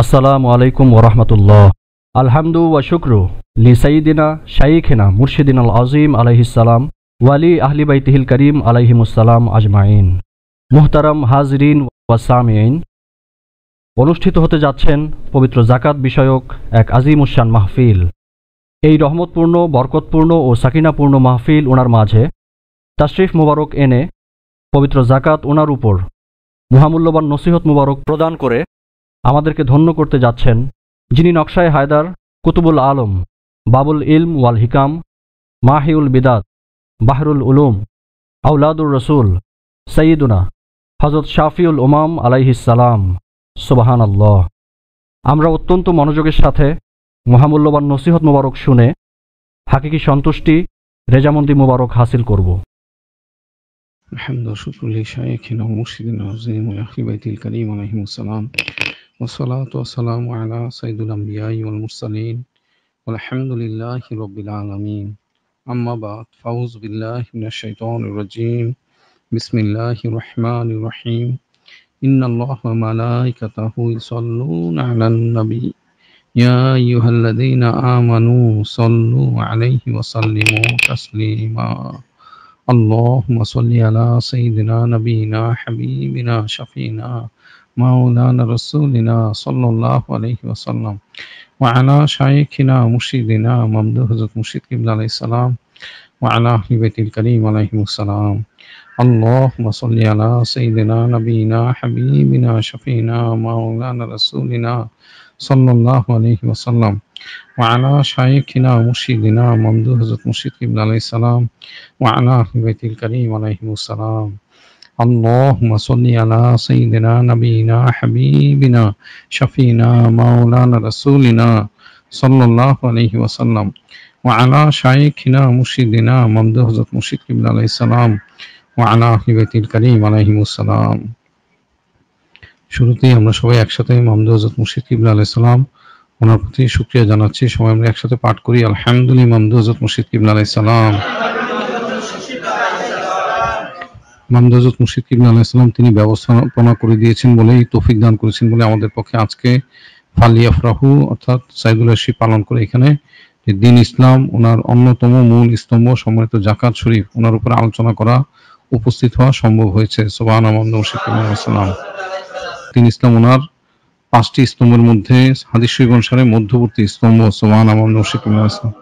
আসসালামু আলাইকুম ওরহমতুল্লাহ। আলহামদু ওয়া শুকরু লি সাইয়্যিদিনা শাইখিনা মুরশিদিনাল আযীম আলাইহিস সালাম ওয়ালি আহলি বাইতিহিল করিম আলাইহিমুস সালাম আজমাইন। মুহতারাম হাজরিন ওয়া সামিঈন, অনুষ্ঠিত হতে যাচ্ছেন পবিত্র যাকাত বিষয়ক এক আজিমুশান মাহফিল। এই রহমতপূর্ণ, বরকতপূর্ণ ও সাকিনাপূর্ণ মাহফিল ওনার মাঝে তাশরিফ মুবারক এনে পবিত্র যাকাত ওনার উপর মহামূল্যবান নসিহত মুবারক প্রদান করে আমাদেরকে ধন্য করতে যাচ্ছেন, যিনি নকশায়ে হায়দার, কুতুবুল আলম, বাবুল ইলম ওয়াল হিকাম, মাহিউল বিদাত, বাহরুল উলুম, আউলাদুর রসুল, সৈয়দুনা হযরত শাফিউল উমাম আলাইহিস সালাম। সুবহানাল্লাহ। আমরা অত্যন্ত মনোযোগের সাথে মহামূল্যবান নসিহত মুবারক শুনে হাকিকি সন্তুষ্টি, রেজামন্দি মুবারক হাসিল করব। الحمد شكر لشيخنا ومرشدنا العظيم وأهل بيت الكريم عليهم السلام، والصلاة والسلام على سيد الأنبياء والمرسلين، والحمد لله رب العالمين. أما بعد، فأعوذ بالله من الشيطان الرجيم. بسم الله الرحمن الرحيم. إن الله وملائكته يصلون على النبي يا أيها الذين آمنوا صلوا عليه وسلموا تسليما. اللهم صل على سيدنا نبينا حبيبنا شفينا مولانا رسولنا صلى الله عليه وسلم وعلى شيخنا مرشدنا ممدوح حضرت مرشد قبلہ علیہ السلام وعلى أهل بيت الكريم عليهم السلام. اللهم صل على سيدنا نبينا حبيبنا شفينا مولانا رسولنا صلى الله عليه وسلم وعلى شيخنا مرشدنا ممدوح حضرت مرشد قبلہ علیہ السلام وعلى أهل بيت الكريم عليهم السلام. اللهم صل على سيدنا نبينا حبيبنا شفينا مولانا رسولنا صلى الله عليه وسلم وعلى شيخنا مرشدنا ممدوح حضرت مرشد قبلہ علیہ السلام وعلى أهل بيت الكريم عليهم السلام. শুরুতেই আমরা সবাই একসাথে মমদুহ হযরত মুর্শিদ কিবলা আলাইহিস সালাম ওনার প্রতি শুকরিয়া জানাচ্ছি। সবাই আমরা একসাথে পাঠ করি আলহামদুলিল্লাহ মমদুহ হযরত মুর্শিদ কিবলা আলাইহিস সালাম। মমদুহ হযরত মুর্শিদ কিবলা আলাইহিস সালাম তিনি ব্যবস্থাপনা করে দিয়েছেন বলেই, তৌফিক দান করেছেন বলে আমাদের পক্ষে আজকে ফালিয়াফরাহু অর্থাৎ সাইদুল আশি পালন করে এখানে যে দিন ইসলাম, ওনার অন্যতম মূল স্তম্ভ সম্মানিত যাকাত শরীফ, ওনার উপরে আলোচনা করা, উপস্থিত হওয়া সম্ভব হয়েছে। সুবহানাল্লাহ। মমদুহ মুর্শিদ কিবলা আলাইহিস সালাম দিন ইসলাম ওনার 5টি স্তম্ভের মধ্যে হাদিস শরীফ অনুসারে মধ্যবর্তী স্তম্ভ। সুবহানাল্লাহ। মমদুহ মুর্শিদ কিবলা আলাইহিস সালাম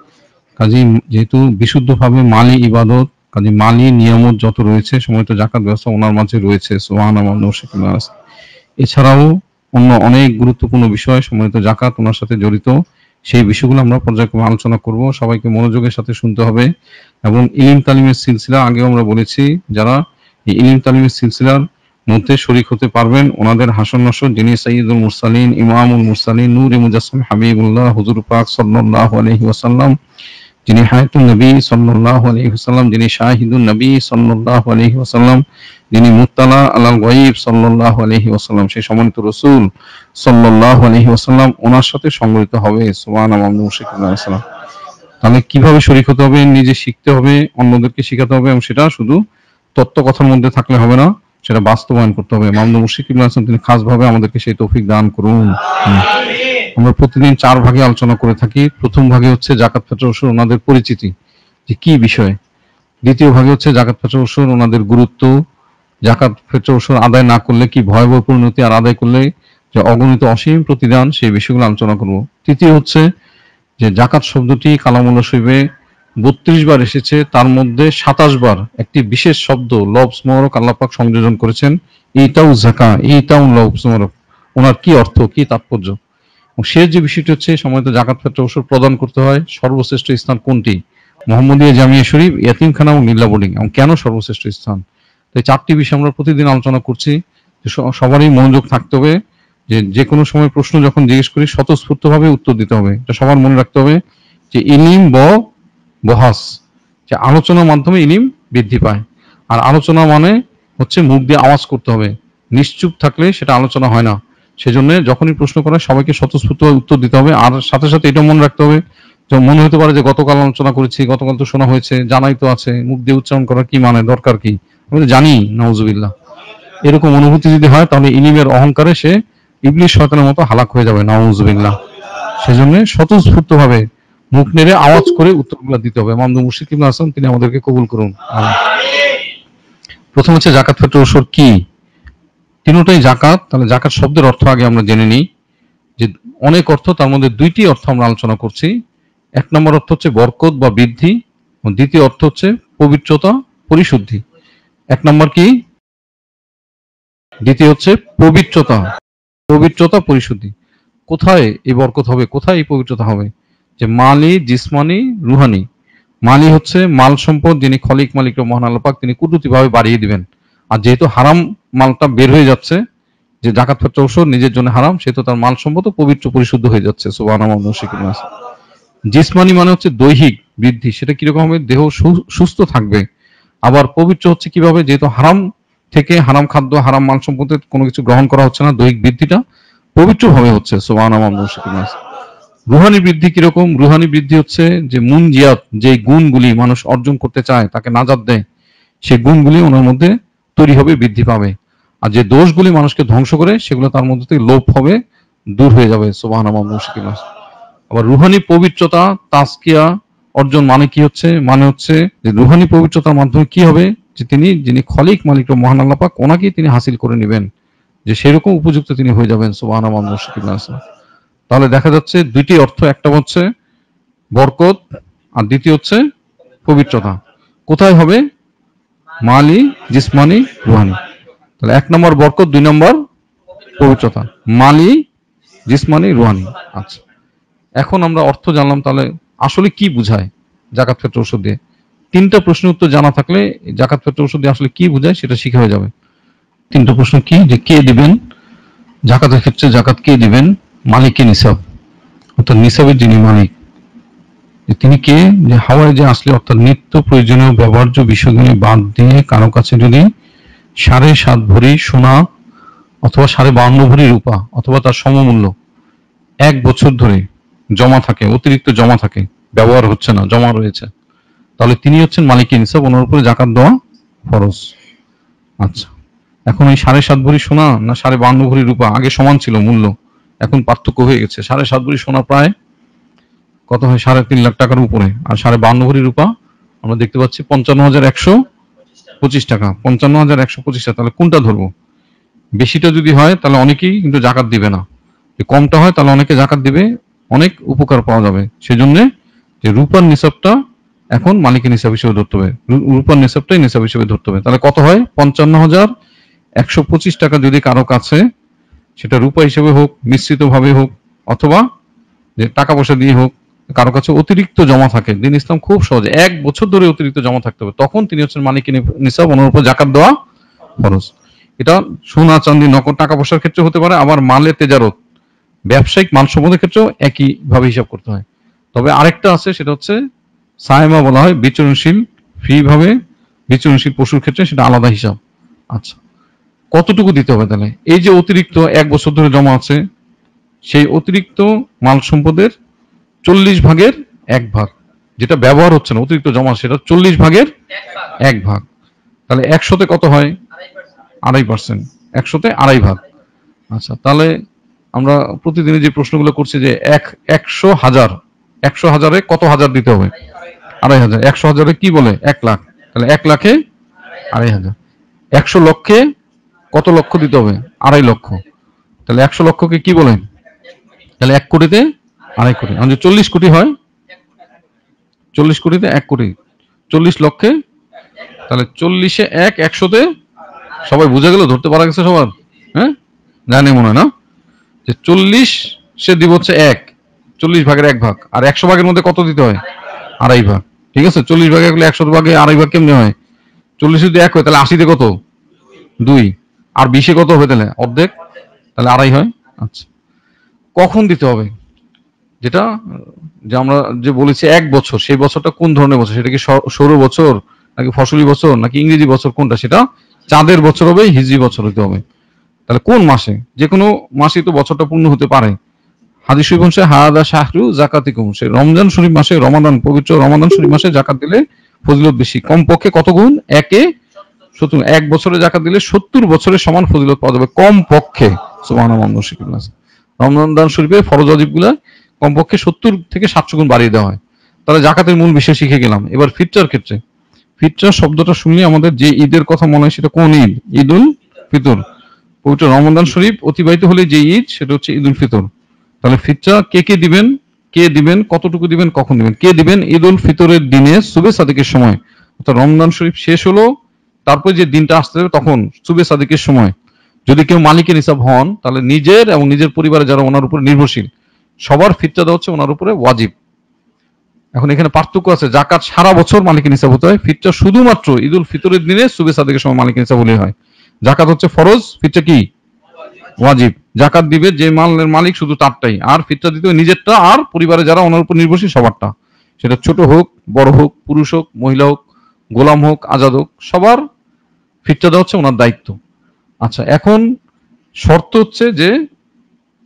কাজী যেহেতু বিশুদ্ধভাবে মালি ইবাদত, কাজী মালি নিয়ামত যত রয়েছে সম্মানিত যাকাত ব্যবস্থা ওনার মাঝে রয়েছে। সুবহানাল্লাহ। মমদুহ মুর্শিদ কিবলা আলাইহিস সালাম এছাড়াও অন্য অনেক গুরুত্বপূর্ণ বিষয় সম্মানিত যাকাত ওনার সাথে জড়িত, সেই বিষয়গুলো আমরা পর্যায়ক্রমে আলোচনা করব। সবাইকে মনোযোগের সাথে শুনতে হবে এবং ইলম তালিমের সিলসিলা, আগেও আমরা বলেছি, যারা এই ইলম তালিমের সিলসিলার মধ্যে শরীক হতে পারবেন, ওনাদের হাসন নসর যিনি সাইয়্যিদুল মুরসালিন, ইমামুল মুরসালিন, নূরে মুজাসসাম হাবিবুল্লাহ হুজুর পাক সাল্লাল্লাহু আলাইহি ওয়াসাল্লাম, যিনি হায়াতুন নবী সাল্লাল্লাহু আলাইহি ওয়াসাল্লাম, যিনি শাহিদুন নবী সাল্লাল্লাহু আলাইহি ওয়াসাল্লাম, যিনি মুত্তালা আলাল গায়ব সাল্লাল্লাহু আলাইহি ওয়াসাল্লাম, সেই সম্মানিত রাসূল সাল্লাল্লাহু আলাইহি ওয়াসাল্লাম ওনার সাথে সংগঠিত হবে। সুবহানাল্লাহ। মমদুহ মুর্শিদ কিবলা আলাইহিস সালাম তাহলে কিভাবে শরীক হতে হবে, নিজে শিখতে হবে, অন্যদেরকে শেখাতে হবে, এবং সেটা শুধু তত্ত্ব কথার মধ্যে থাকলে হবে না, সেটা বাস্তবায়ন করতে হবে। মমদুহ মুর্শিদ কিবলা আলাইহিস সালাম তিনি খাসভাবে আমাদেরকে সেই তৌফিক দান করুন। আমরা প্রতিদিন 4 ভাগে আলোচনা করে থাকি। প্রথম ভাগে হচ্ছে যাকাত ফিতর ওসুর ওনাদের পরিচিতি, যে কি বিষয়। দ্বিতীয় ভাগে হচ্ছে যাকাত ফিতর ওসুর ওনাদের গুরুত্ব, যাকাত ফিতর ওসুর আদায় না করলে কি ভয়াবহ পরিণতি, আর আদায় করলে যে অগণিত অসীম প্রতিদান, সেই বিষয়গুলো আলোচনা করব। তৃতীয় হচ্ছে যে যাকাত শব্দটি কালামুল্লাহ শরীফে 32 বার এসেছে, তার মধ্যে 27 বার একটি বিশেষ শব্দ লফজ মোবারক আল্লাহ পাক সংযোজন করেছেন, ইতাউ যাকা, ইতাউ লফজ মোবারক। ওনার কি অর্থ, কি তাৎপর্য, এবং শেষ যে বিষয়টি হচ্ছে সম্মানিত যাকাত ফিতর ওসুর প্রদান করতে হয় সর্বশ্রেষ্ঠ স্থান কোনটি, মোহাম্মদিয়া জামিয়া শরীফ, ইয়াতিমখানা এবং নীলা বোর্ডিং, এবং কেন সর্বশ্রেষ্ঠ স্থান। তাই 4টি বিষয় আমরা প্রতিদিন আলোচনা করছি। সবারই মনোযোগ থাকতে হবে, যে কোনো সময় প্রশ্ন যখন জিজ্ঞেস করি স্বতঃস্ফূর্তভাবে উত্তর দিতে হবে। এটা সবার মনে রাখতে হবে যে ইলম বহাস, যে আলোচনার মাধ্যমে ইলম বৃদ্ধি পায়। আর আলোচনা মানে হচ্ছে মুখ দিয়ে আওয়াজ করতে হবে, নিশ্চুপ থাকলে সেটা আলোচনা হয় না। সেজন্য যখনই প্রশ্ন করে সবাইকে স্বতঃস্ফূর্তভাবে উত্তর দিতে হবে। আর সাথে সাথে এটা মনে রাখতে হবে যে মনে হতে পারে যে গতকাল আলোচনা করেছি, গতকাল তো শোনা হয়েছে, জানাই তো আছে, মুখ দিয়ে উচ্চারণ করার কি মানে, দরকার কি, আমি তো জানি, নাউজুবিল্লাহ। এরকম অনুভূতি যদি হয় তাহলে ইলমের অহংকারে সে ইবলিস শয়তানের মতো হালাক হয়ে যাবে, নাউযুবিল্লাহ। সেজন্য স্বতঃস্ফূর্ত ভাবে মুখ নেড়ে আওয়াজ করে উত্তরগুলো দিতে হবে। মামদুদ মুর্শিদ কিবলা আছেন, তিনি আমাদেরকে কবুল করুন। প্রথম হচ্ছে জাকাত ফিতর ওসর কি? তিনটাই জাকাত। তাহলে জাকাত শব্দের অর্থ আগে আমরা জেনে নিই, যে অনেক অর্থ, তার মধ্যে দুইটি অর্থ আমরা আলোচনা করছি। এক নম্বর অর্থ হচ্ছে বরকত বা বৃদ্ধি, দ্বিতীয় অর্থ হচ্ছে পবিত্রতা, পরিশুদ্ধি। এক নম্বর কি? দ্বিতীয় হচ্ছে পবিত্রতা, পবিত্রতা পরিশুদ্ধি। কোথায় এই বরকত হবে, কোথায় এই পবিত্রতা হবে? যে মালি, জিসমানি, রুহানি। মালি হচ্ছে মাল সম্পদ, যিনি খলিক মালিক মহান আল্লাহ পাক, তিনি কুদরতিভাবে বাড়িয়ে দিবেন। আর যেহেতু হারাম মালটা বের হয়ে যাচ্ছে, যে জাকাত ফিতর ওসর নিজের জন্য হারাম, সেহেতু তার মাল সম্পদ পবিত্র পরিশুদ্ধ হয়ে যাচ্ছে। সুবহানাল্লাহ। জিসমানি মানে হচ্ছে দৈহিক বৃদ্ধি, সেটা কিরকম হবে? দেহ সুস্থ থাকবে। আবার পবিত্র হচ্ছে কিভাবে? যেহেতু হারাম থেকে, হারাম খাদ্য, হারাম মাল সম্পদের কোনো কিছু গ্রহণ করা হচ্ছে না, দৈহিক বৃদ্ধিটা পবিত্র ভাবে হচ্ছে। সুবহানাল্লাহ। রুহানি বৃদ্ধি কিরকম? রুহানি বৃদ্ধি হচ্ছে যে মুনজিয়াত, যে গুণগুলি মানুষ অর্জন করতে চায়, তাকে নাজাত দেয়, সেই গুণগুলি ওনার মধ্যে তৈরি হবে, বৃদ্ধি পাবে। আর যে দোষগুলি মানুষকে ধ্বংস করে, সেগুলো তার মধ্যে থেকে লোপ হবে, দূর হয়ে যাবে। সুবহানাল্লাহ। আবার রুহানি পবিত্রতা, তাজকিয়া অর্জন মানে কি হচ্ছে? মানে হচ্ছে যে রুহানি পবিত্রতার মাধ্যমে কি হবে? যে যিনি খলিক মালিক মহান আল্লাহ পাক, ওনাকেই তিনি হাসিল করে নেবেন, যে সেরকম উপযুক্ত তিনি হয়ে যাবেন। সুবহানাল্লাহ। তাহলে দেখা যাচ্ছে দুইটি অর্থ, একটা হচ্ছে বরকত আর দ্বিতীয় হচ্ছে পবিত্রতা। কোথায় হবে? মালি, জিসমানি, রুহানি। তাহলে এক নম্বর বরকত, দুই নম্বর পবিত্রতা, মালি, জিসমানি, রুহানি। আচ্ছা, এখন আমরা অর্থ জানলাম, তাহলে আসলে কি বুঝায় জাকাত ফিতর ওসর দিয়ে? তিনটা প্রশ্নের উত্তর জানা থাকলে জাকাত ফিতর ওসর দিয়ে আসলে কি বুঝায় সেটা শিখা হয়ে যাবে। তিনটা প্রশ্ন কি? যে কে দিবেন জাকাতের ক্ষেত্রে, জাকাত কে দিবেন? মালিকে নিসাব, অর্থাৎ নিসাবের যিনি মালিক, তিনি কে? যে হাওয়ায় যে আসলে, অর্থাৎ নিত্য প্রয়োজনীয় ব্যবহার্য বিষয়গুলি বাদ দিয়ে কারো কাছে যদি 7.5 ভরি সোনা অথবা 52 ভরি রূপা অথবা তার সমমূল্য 1 বছর ধরে জমা থাকে, অতিরিক্ত জমা থাকে, ব্যবহার হচ্ছে না, জমা রয়েছে, তাহলে তিনি হচ্ছেন মালিকে নিসাব, ওনার উপরে জাকাত দেওয়া ফরজ। আচ্ছা, এখন এই 7.5 ভরি সোনা না 52 ভরি রূপা, আগে সমান ছিল মূল্য, এখন পার্থক্য হয়ে গেছে। 7.5 ভরি সোনা প্রায় কত হয়? 3.5 লাখ টাকার উপরে। আর 52 ভরি রূপা আমরা দেখতে পাচ্ছি 55,125 টাকা, 55,125 টাকা। তাহলে কোনটা ধরবো? বেশিটা যদি হয় তাহলে অনেকেই কিন্তু জাকাত দিবে না, কমটা হয় তাহলে অনেকে জাকাত দিবে, অনেক উপকার পাওয়া যাবে। সেজন্য যে রূপার নিসাবটা এখন মালিকের নিসাব হিসেবে ধরতে হবে, রূপার নিসাবটাই নিসাব হিসেবে ধরতে হবে। তাহলে কত হয়? 55,125 টাকা যদি কারো কাছে, সেটা রূপা হিসেবে হোক, মিশ্রিত ভাবে হোক, অথবা যে টাকা পয়সা দিয়ে হোক, কারো কাছে অতিরিক্ত জমা থাকে, দিন ইসলাম খুব সহজে 1 বছর ধরে অতিরিক্ত জমা থাকতে হবে, তখন তিনি হচ্ছেন মালিকের নিসাব, ওনার উপর জাকাত দেওয়া ফরজ। এটা সোনা, চাঁদি, নগদ টাকা পয়সার ক্ষেত্রে হতে পারে, আবার মালে তেজারত, ব্যবসায়িক মাল সম্পদের ক্ষেত্রেও একই ভাবে হিসাব করতে হয়। তবে আরেকটা আছে, সেটা হচ্ছে সায়মা বলা হয়, বিচরণশীল ফি ভাবে বিচরণশীল পশুর ক্ষেত্রে সেটা আলাদা হিসাব। আচ্ছা, কতটুকু দিতে হবে? তাহলে এই যে অতিরিক্ত 1 বছর ধরে জমা আছে, সেই অতিরিক্ত মাল সম্পদের 40 ভাগের 1 ভাগ, যেটা ব্যবহার হচ্ছে না, অতিরিক্ত জমা, সেটা 40 ভাগের 1 ভাগ। তাহলে 100তে কত হয়? 2.5%, 100তে 2.5 ভাগ। আচ্ছা, তাহলে আমরা প্রতিদিনের যে প্রশ্নগুলো করছি, যে 100 হাজারে কত হাজার দিতে হবে? 2.5 100 হাজারে কি বলে? 1 লাখ। তাহলে 1 লাখে 2.5 100 লক্ষে কত লক্ষ দিতে হবে? 2.5 লক্ষ। তাহলে 100 লক্ষকে কি বলে? তাহলে 1 কোটিতে 2.5 কোটি। আর যদি 40 কোটি হয়, 40 কোটিতে 1 কোটি, 40 লক্ষে, তাহলে 40-এ 1, 100-তে, সবাই বুঝে গেল? ধরতে পারা গেছে সবার? হ্যাঁ, জানি মনে হয় না, যে 40 সে দিব হচ্ছে 1, 40 ভাগের 1 ভাগ, আর 100 ভাগের মধ্যে কত দিতে হয়? 2.5 ভাগ। ঠিক আছে, 40 ভাগে গেলে 100 ভাগে 2.5 ভাগ কেমনে হয়? 40 যদি 1 হয় তাহলে 80-তে কত? 2, আর 20-এ কত হবে? তাহলে অর্ধেক, তাহলে 2.5 হয়। আচ্ছা, কখন দিতে হবে? যেটা যে আমরা যে বলেছি 1 বছর, সেই বছরটা কোন ধরনের বছর? সেটা কি সৌর বছর, নাকি ফসলি বছর, নাকি ইংরেজি বছর? কোনটা? সেটা চাঁদের বছর হবে, হিজরি বছর হতে হবে। তাহলে কোন মাসে? যে কোনো মাসেই তো বছরটা পূর্ণ হতে পারে। হাদিস শরীফ অনুসারে হাদা শাহরু যাকাতিকুম, সে রমজান শরীফ মাসে, রমাদান, পবিত্র রমাদান শরীফ মাসে জাকাত দিলে ফজিলত বেশি। কমপক্ষে কত গুণ? 1-এ 70। 1 বছরে জাকাত দিলে 70 বছরের সমান ফজিলত পাওয়া যাবে কম পক্ষে। সুবহানাল্লাহ। রমজান শরীফে ফরজ ওয়াজিবগুলো কমপক্ষে 70 থেকে 700 গুণ বাড়িয়ে দেওয়া হয়। তাহলে জাকাতের মূল বিষয় শিখে গেলাম। এবার ফিতরার ক্ষেত্রে, ফিতরা শব্দটা শুনলে আমাদের যে ঈদের কথা মনে হয় সেটা কোন ঈদ? ঈদুল ফিতর। পবিত্র রমজান শরীফ অতিবাহিত হলে যে ঈদ সেটা হচ্ছে ঈদুল ফিতর। তাহলে ফিতরা কে দিবেন, কতটুকু দিবেন, কখন দিবেন? কে দিবেন? ঈদুল ফিতরের দিনে সুবে সাদিকের সময়, অর্থাৎ রমজান শরীফ শেষ হলো তারপর যে দিনটা আসতে হবে তখন সুবে সাদিকের সময় যদি কেউ মালিকের নিসাব হন, তাহলে নিজের এবং নিজের পরিবারে যারা ওনার উপর নির্ভরশীল সবার ফিতরা দেওয়া হচ্ছে ওনার উপরে ওয়াজিব। এখন এখানে পার্থক্য আছে, জাকাত সারা বছর মালিকের নিসাব হতে হয়, ফিতরা শুধুমাত্র ঈদুল ফিতরের দিনে সুবে সাদিকের সময় মালিকের নিসাব হলেই হয়। জাকাত হচ্ছে ফরজ, ফিতরা কি? ওয়াজিব। জাকাত দিবে যে মালের মালিক শুধু তারটাই, আর ফিতরা দিতে হবে নিজেরটা আর পরিবারে যারা ওনার উপর নির্ভরশীল সবারটা। সেটা ছোট হোক, বড় হোক, পুরুষ হোক, মহিলা হোক, গোলাম হোক, আজাদ হোক, সবার ফিতরা দেওয়া হচ্ছে ওনার দায়িত্ব। আচ্ছা, এখন শর্ত হচ্ছে যে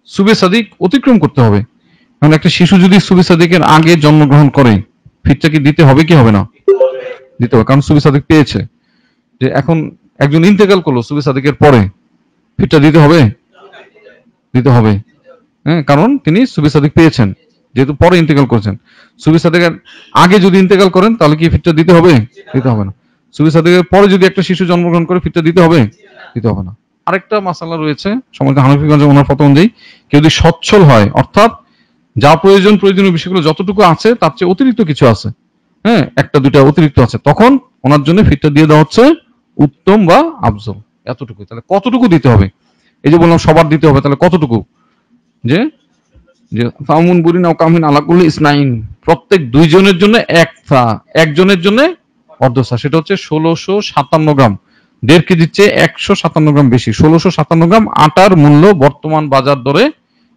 সুবে সাদিক অতিক্রম করতে হবে। কারণ একটা শিশু যদি সুবে সাদিকের আগে জন্মগ্রহণ করে, ফিতরা কি দিতে হবে কি হবে না? দিতে হবে, কারণ সুবে সাদিক পেয়েছে। যে এখন একজন ইন্তেকাল করলো সুবে সাদিকের পরে, ফিতরা দিতে হবে? দিতে হবে, হ্যাঁ, কারণ তিনি সুবে সাদিক পেয়েছেন, যেহেতু পরে ইন্তেকাল করেছেন। সুবে সাদিকের আগে যদি ইন্তেকাল করেন তাহলে কি ফিতরা দিতে হবে? দিতে হবে না। সুবে সাদিকের পরে যদি একটা শিশু জন্মগ্রহণ করে, ফিতরা দিতে হবে? দিতে হবে না। আরেকটা মাসালা রয়েছে সম্বন্ধে হানাফিগঞ্জ ওনার ফতোয়া অনুযায়ী, কেউ যদি সচ্ছল হয়, অর্থাৎ যা প্রয়োজনীয় বিষয়গুলো যতটুকু আছে তার চেয়ে অতিরিক্ত কিছু আছে, হ্যাঁ, একটা দুইটা অতিরিক্ত আছে, তখন ওনার জন্য ফিতরা দিয়ে দেওয়া হচ্ছে উত্তম বা আফজল। এতটুকু। তাহলে কতটুকু দিতে হবে? এই যে বললাম সবার দিতে হবে, তাহলে কতটুকু? যে যে ফামুন বুরিন ও কামিন আলা কুল্লি ইসনাইন, প্রত্যেক দুইজনের জন্য এক সা, একজনের জন্য অর্ধ সা, সেটা হচ্ছে 1657 গ্রাম। 1.5 কেজির চেয়ে 157 গ্রাম বেশি। 1657 গ্রাম আটার মূল্য বর্তমান বাজার দরে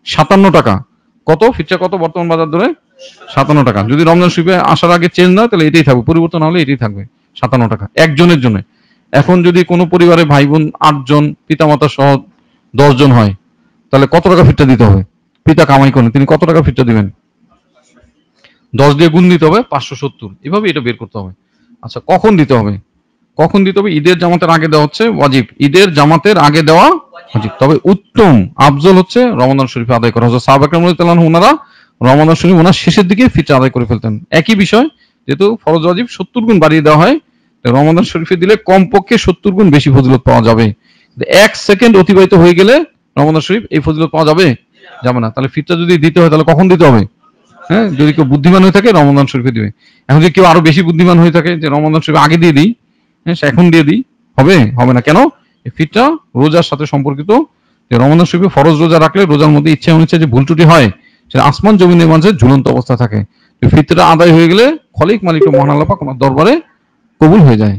57 টাকা। কত ফিতরা? কত বর্তমান বাজার দরে? 57 টাকা। যদি রমজান শরীফে আসার আগে চেঞ্জ না হয় তাহলে এটাই থাকবে, পরিবর্তন হলে এটাই থাকবে 57 টাকা একজনের জন্য। এখন যদি কোনো পরিবারে ভাই বোন 8 জন, পিতামাতা সহ 10 জন হয়, তাহলে কত টাকা ফিতরা দিতে হবে? পিতা কামাই করেন, তিনি কত টাকা ফিতরা দিবেন? 10 দিয়ে গুণ দিতে হবে, 570। এভাবে এটা বের করতে হবে। আচ্ছা, কখন দিতে হবে? কখন দিতে হবে? ঈদের জামাতের আগে দেওয়া হচ্ছে ওয়াজিব। ঈদের জামাতের আগে দেওয়া ওয়াজিব, তবে উত্তম আফজল হচ্ছে রমজান শরীফে আদায় করা। হচ্ছে সাহাবা কেরাম রাদিয়াল্লাহু আনহুম ওনারা রমজান শরীফ ওনার শেষের দিকে ফিতরা আদায় করে ফেলতেন। একই বিষয়, যেহেতু ফরজ ওয়াজিব 70 গুণ বাড়িয়ে দেওয়া হয়, রমজান শরীফে দিলে কমপক্ষে 70 গুণ বেশি ফজিলত পাওয়া যাবে। 1 সেকেন্ড অতিবাহিত হয়ে গেলে রমজান শরীফ এই ফজিলত পাওয়া যাবে যাবে না। তাহলে ফিতরা যদি দিতে হয় তাহলে কখন দিতে হবে? হ্যাঁ, যদি কেউ বুদ্ধিমান হয়ে থাকে রমজান শরীফে দিবে। এখন যদি কেউ আরো বেশি বুদ্ধিমান হয়ে থাকে যে রমজান শরীফ আগে দিয়ে দিই, হ্যাঁ, এখন দিয়ে দিই, হবে? হবে না। কেন? এই ফিতরা রোজার সাথে সম্পর্কিত। যে রমজান শরীফে ফরজ রোজা রাখলে রোজার মধ্যে ইচ্ছা অনিচ্ছা যে ভুল ত্রুটি হয় সেটা আসমান জমিনের মাঝে ঝুলন্ত অবস্থা থাকে। ফিতরা আদায় হয়ে গেলে খলিক মালিক মহান আল্লাহ পাক ওনার দরবারে কবুল হয়ে যায়।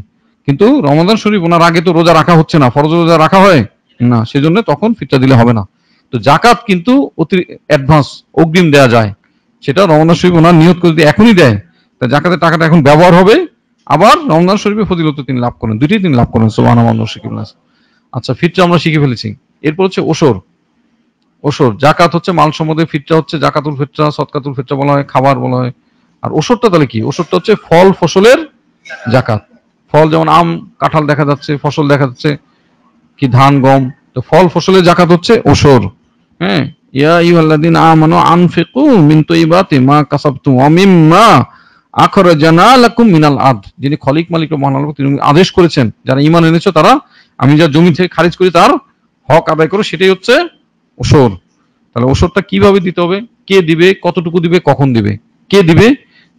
কিন্তু রমজান শরীফ ওনার আগে তো রোজা রাখা হচ্ছে না, ফরজ রোজা রাখা হয় না, সেজন্য তখন ফিতরা দিলে হবে না। তো জাকাত কিন্তু অতি অ্যাডভান্স অগ্রিম দেওয়া যায়, সেটা রমজান শরীফ ওনার নিয়ত করে যদি এখনই দেয়, তা জাকাতের টাকাটা এখন ব্যবহার হবে, আবার রমজান শরীফে ফজিলত তিনি লাভ করেন, দুইটাই তিনি লাভ করেন। সুবহানাল্লাহ। আচ্ছা, ফিতরা আমরা শিখে ফেলেছি। এরপর হচ্ছে ওসর। ওসর জাকাত হচ্ছে মাল সম্বন্ধে, ফিতরা হচ্ছে জাকাতুল ফিতরা, সদকাতুল ফিতরা বলা হয়, খাবার বলা হয়। আর ওসরটা তাহলে কি? ওসরটা হচ্ছে ফল ফসলের জাকাত। ফল যেমন আম, কাঁঠাল দেখা যাচ্ছে, ফসল দেখা যাচ্ছে কি ধান, গম, তো ফল ফসলের জাকাত হচ্ছে ওসর। হ্যাঁ, ইয়া আইয়ুহাল্লাযীনা আমানু আনফিকু মিন তাইয়্যিবাতি মা কাসাবতুম ওয়া মিম্মা আখরাজানা লাকুম মিনাল আরদ। যিনি খলিক মালিক মহান আল্লাহ, তিনি আদেশ করেছেন যারা ঈমান এনেছো তারা আমি যা জমি থেকে খারিজ করি তার হক আদায় করো, সেটাই হচ্ছে ওসর। তাহলে ওসরটা কিভাবে দিতে হবে? কে দিবে? কতটুকু দিবে? কখন দিবে? কে দিবে?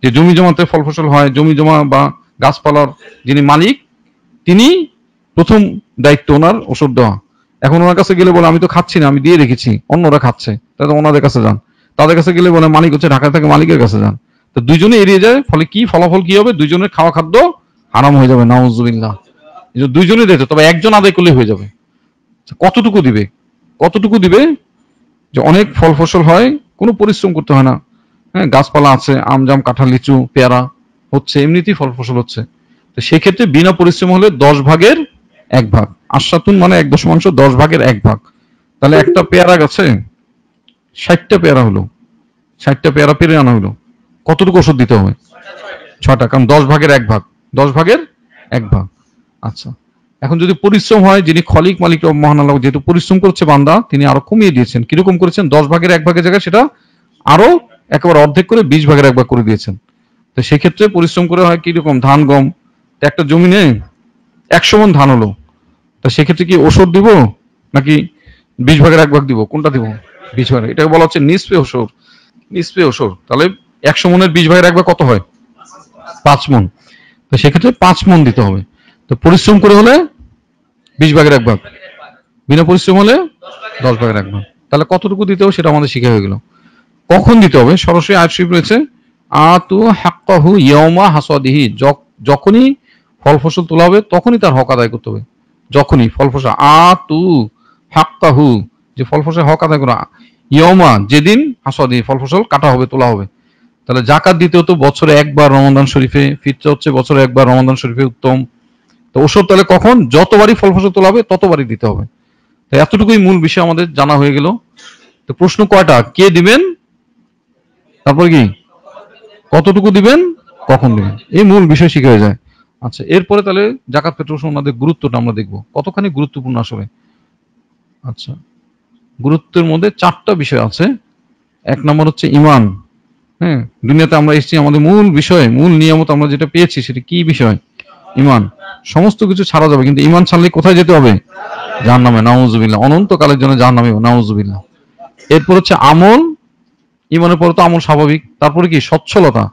যে জমি জমাতে ফল ফসল হয়, জমি জমা বা গাছপালার যিনি মালিক, তিনি প্রথম দায়িত্ব ওনার ওসর দেওয়া। এখন ওনার কাছে গেলে বলে আমি তো খাচ্ছি না, আমি দিয়ে রেখেছি, অন্যরা খাচ্ছে, তাহলে ওনাদের কাছে যান। তাদের কাছে গেলে বলে মালিক হচ্ছে ঢাকা থেকে, মালিকের কাছে যান। তো দুইজনে এড়িয়ে যায়, ফলে কি ফলাফল কি হবে? দুইজনের খাওয়া খাদ্য হারাম হয়ে যাবে, নাউজুবিল্লাহ। দুইজনে দিতে, তবে একজন আদায় করলে হয়ে যাবে। কতটুকু দিবে? কতটুকু দিবে? যে অনেক ফল ফসল হয়, কোনো পরিশ্রম করতে হয় না, হ্যাঁ, গাছপালা আছে, আম জাম কাঁঠাল লিচু পেয়ারা হচ্ছে, এমনিতেই ফল ফসল হচ্ছে, তো সেক্ষেত্রে বিনা পরিশ্রম হলে 10 ভাগের 1 ভাগ। আশাতুন মানে 1.10, 10 ভাগের 1 ভাগ। তাহলে একটা পেয়ারা গাছে 60টা পেয়ারা হলো, 60টা পেয়ারা পেরে আনা হলো, কতটুকু ওষুধ দিতে হবে? 6টা, কারণ 10 ভাগের 1 ভাগ, 10 ভাগের 1 ভাগ। আচ্ছা, এখন যদি পরিশ্রম হয়, যিনি খলিক মালিক রব মহান আল্লাহ, যেহেতু পরিশ্রম করছে বান্দা, তিনি আরো কমিয়ে দিয়েছেন। কিরকম করেছেন? 10 ভাগের 1 ভাগের জায়গায় সেটা আরো একেবারে অর্ধেক করে 20 ভাগের 1 ভাগ করে দিয়েছেন। তো সেক্ষেত্রে পরিশ্রম করে হয় কিরকম? ধান গম, একটা জমিনে 100 মণ ধান হলো, তা সেক্ষেত্রে কি ওষুধ দিব নাকি 20 ভাগের 1 ভাগ দিব? কোনটা দিব? 20 ভাগ। এটাকে বলা হচ্ছে নিসফে ওষুধ। নিসফে ওষুধ। তাহলে 100 মণের 20 ভাগের 1 ভাগ কত হয়? 5 মণ। তো সেক্ষেত্রে 5 মণ দিতে হবে। তো পরিশ্রম করে হলে 20 ভাগের 1 ভাগ, বিনা পরিশ্রম হলে 10 ভাগের 1 ভাগ। তাহলে কতটুকু দিতে হবে সেটা আমাদের শিখা হয়ে গেল। কখন দিতে হবে? সরাসরি আয়াত শরীফ রয়েছে, আতু হাক্কাহু ইয়াউমা হাসাদিহি, যখনই ফল ফসল তোলা হবে তখনই তার হক আদায় করতে হবে। যখনই ফল ফসল, আতু হাক্কাহু, যে ফল ফসল হক আদায় করা, ইয়াউমা যেদিন, হাসাদিহি ফল ফসল কাটা হবে, তোলা হবে। তাহলে জাকাত দিতে হতো বছরে একবার রমাদান শরীফে, ফিতরা হচ্ছে বছরে একবার রমাদান শরীফে উত্তম। তো ওসব তাহলে কখন? যতবারই ফল ফসল তোলা হবে ততবারই দিতে হবে। তো এতটুকুই মূল বিষয় আমাদের জানা হয়ে গেল। তো প্রশ্ন কয়টা? কে দিবেন, তারপর কি কতটুকু দিবেন, কখন দিবেন, এই মূল বিষয় শিখে হয়ে যায়। আচ্ছা, এরপরে তাহলে জাকাত ফিতর ওনাদের গুরুত্বটা আমরা দেখবো কতখানি গুরুত্বপূর্ণ আসলে। আচ্ছা, গুরুত্বের মধ্যে 4টা বিষয় আছে। 1 নম্বর হচ্ছে ঈমান। হ্যাঁ, দুনিয়াতে আমরা এসেছি, আমাদের মূল বিষয়, মূল নিয়ামত আমরা যেটা পেয়েছি সেটা কি বিষয়? ঈমান। সমস্ত কিছু ছাড়া যাবে, কিন্তু ঈমান ছাড়লে কোথায় যেতে হবে? জাহান্নামে, নাউজুবিল্লাহ, অনন্তকালের জন্য জাহান্নামে, নাউজুবিল্লাহ। এরপর হচ্ছে আমল। ঈমানের পরে তো আমল স্বাভাবিক। তারপরে কি? সচ্ছলতা।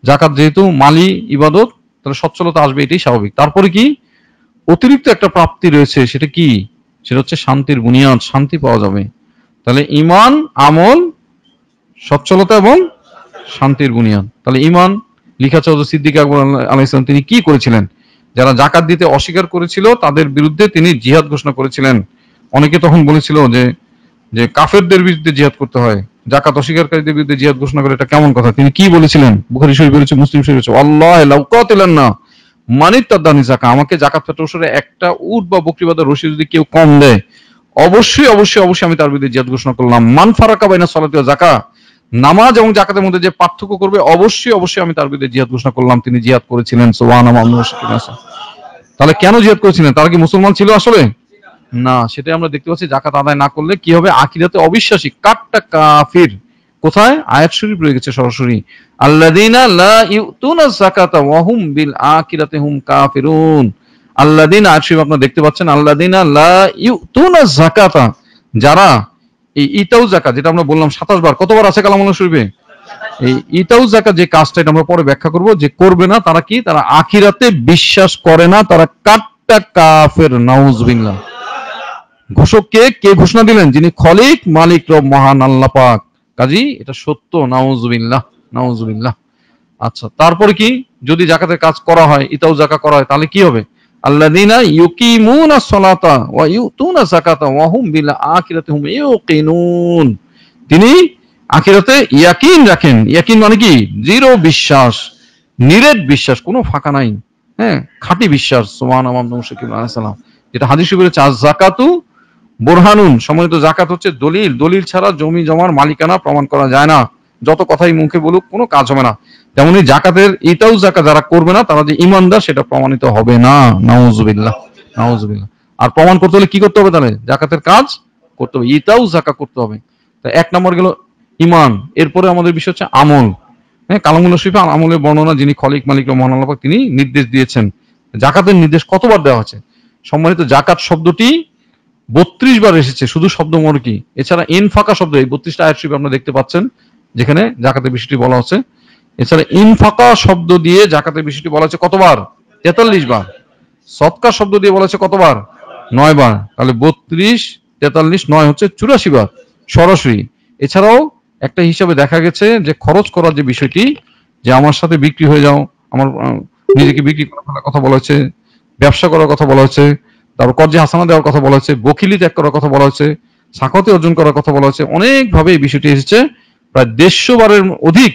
জাকাত যেহেতু মালি ইবাদত, তাহলে সচ্ছলতা আসবে, এটাই স্বাভাবিক। তারপরে কি? অতিরিক্ত একটা প্রাপ্তি রয়েছে, সেটা কি? সেটা হচ্ছে শান্তির বুনিয়াদ, শান্তি পাওয়া যাবে। তাহলে ঈমান, আমল, সচ্ছলতা এবং শান্তির বুনিয়াদ। তাহলে ঈমান লিখা আছে হযরত সিদ্দিক আকবর আলাইহিস সালাম, তিনি কি করেছিলেন? যারা জাকাত দিতে অস্বীকার করেছিল তাদের বিরুদ্ধে তিনি জিহাদ ঘোষণা করেছিলেন। অনেকে তখন বলেছিল যে যে কাফেরদের বিরুদ্ধে জিহাদ করতে হয়, জাকাত অস্বীকারীদের বিরুদ্ধে জিহাদ ঘোষণা করে, এটা কেমন কথা? তিনি কি বলেছিলেন? বুখারী শরীফ বলেছে, মুসলিম শরীফ বলেছে, আল্লাহ লাউ কাতিলান্না মানিত্তাদানি যাকাত, আমাকে জাকাত ফিতর ওসরে একটা উট বা বকরি বা রশি যদি কেউ কম দেয়, অবশ্যই অবশ্যই অবশ্যই আমি তার বিরুদ্ধে জিহাদ ঘোষণা করলাম। মান ফারাকা বাইনা সালাতি ওয়া যাকাত, নামাজ এবং জাকাতের মধ্যে যে পার্থক্য করবে, অবশ্যই অবশ্যই আমি তার বিরুদ্ধে জিহাদ ঘোষণা করলাম। তিনি জিহাদ করেছিলেন। সুবহানাল্লাহ। তাহলে কেন জিহাদ করেছিলেন? তারা কি মুসলমান ছিল আসলে? না, সেটাই আমরা দেখতে পাচ্ছি। জাকাত আদায় না করলে কি হবে? আখিরাতে অবিশ্বাসী, কাট্টা কাফির। কোথায়? আয়াত শরীফ রয়ে গেছে সরাসরি, আল্লাযীনা লা ইউতুনা যাকাতা ওয়া হুম বিল আখিরাতি হুম কাফিরুন। আল্লাযীনা, আয়াত শরীফ আপনারা দেখতে পাচ্ছেন, আল্লাযীনা লা ইউতুনা যাকাতা, যারা এই ইতাউ যাকাত, যেটা আমরা বললাম 27 বার, কতবার আছে কালামুল্লাহ শরীফে? এই ইতাউ যাকাত যে কাজটা, এটা আমরা পরে ব্যাখ্যা করব, যে করবে না তারা কি? তারা আখিরাতে বিশ্বাস করে না, তারা কাট্টা কাফের, নাউজুবিল্লাহ। ঘোষক কে? কে ঘোষণা দিলেন? যিনি খলিক মালিক রব মহান আল্লাহ পাক। কাজী এটা সত্য, নাউজুবিল্লাহ, নাউজুবিল্লাহ। আচ্ছা, তারপরে কি? যদি জাকাতের কাজ করা হয়, ইতাউ যাকাত করা হয়, তাহলে কি হবে? আল্লাযীনা ইউকিমুনাস সালাতা ওয়া ইউতুনা যাকাতা ওয়া হুম বিল আখিরাতি হুম ইউকিনুন, তিনি আখিরাতে ইয়াকিন রাখেন। ইয়াকিন মানে কি? দৃঢ় বিশ্বাস, নিরেট বিশ্বাস, কোনো ফাঁকা নাই। হ্যাঁ, খাঁটি বিশ্বাস। সুবহানাল্লাহ। যেটা হাদিস শরীফে বলেছে, আজ যাকাতু বোরহানুন, সম্মানিত, জাকাত হচ্ছে দলিল। দলিল ছাড়া জমি জমার মালিকানা প্রমাণ করা যায় না। যত কথাই মুখে বলুক, কোনো কাজ হবে না। তেমনি জাকাতের ইতাউ যাকাত যারা করবে না, তারা যে ঈমানদার সেটা প্রমাণিত হবে না। নাউজুবিল্লাহ, নাউজুবিল্লাহ। আর প্রমাণ করতে হলে কি করতে হবে? তাহলে জাকাতের কাজ করতে হবে, ইতাউ যাকাত করতে হবে। তা 1 নম্বর গেল ঈমান। এরপরে আমাদের বিষয় হচ্ছে আমল। হ্যাঁ, কালামুল্লাহ শরীফে আমলের বর্ণনা, যিনি খলিক মালিক মহান আল্লাহ পাক, তিনি নির্দেশ দিয়েছেন। জাকাতের নির্দেশ কতবার দেওয়া হচ্ছে? সম্মানিত, জাকাত শব্দটি 32 বার এসেছে, শুধু শব্দ মোরকি। এছাড়া ইনফাকা শব্দ, এই 32টা আয়াত শরীফ আপনারা দেখতে পাচ্ছেন যেখানে জাকাতের বিষয়টি বলা হচ্ছে। এছাড়া ইনফাকা শব্দ দিয়ে জাকাতের বিষয়টি বলা হচ্ছে কতবার? 43 বার। সদকা শব্দ দিয়ে বলা হচ্ছে কতবার? 9 বার। তাহলে 32, 43, 9 হচ্ছে 84 বার সরাসরি। এছাড়াও একটা হিসাবে দেখা গেছে যে খরচ করার যে বিষয়টি, যে আমার সাথে বিক্রি হয়ে যাও, আমার নিজেকে বিক্রি করার কথা বলা হচ্ছে, ব্যবসা করার কথা বলা হচ্ছে, তারপর কর্জে হাসানা দেওয়ার কথা বলা হচ্ছে, বকিলি ত্যাগ করার কথা বলা হচ্ছে, সাখাওয়াতি অর্জন করার কথা বলা হচ্ছে। অনেকভাবে এই বিষয়টি এসেছে, প্রায় 150 বারের অধিক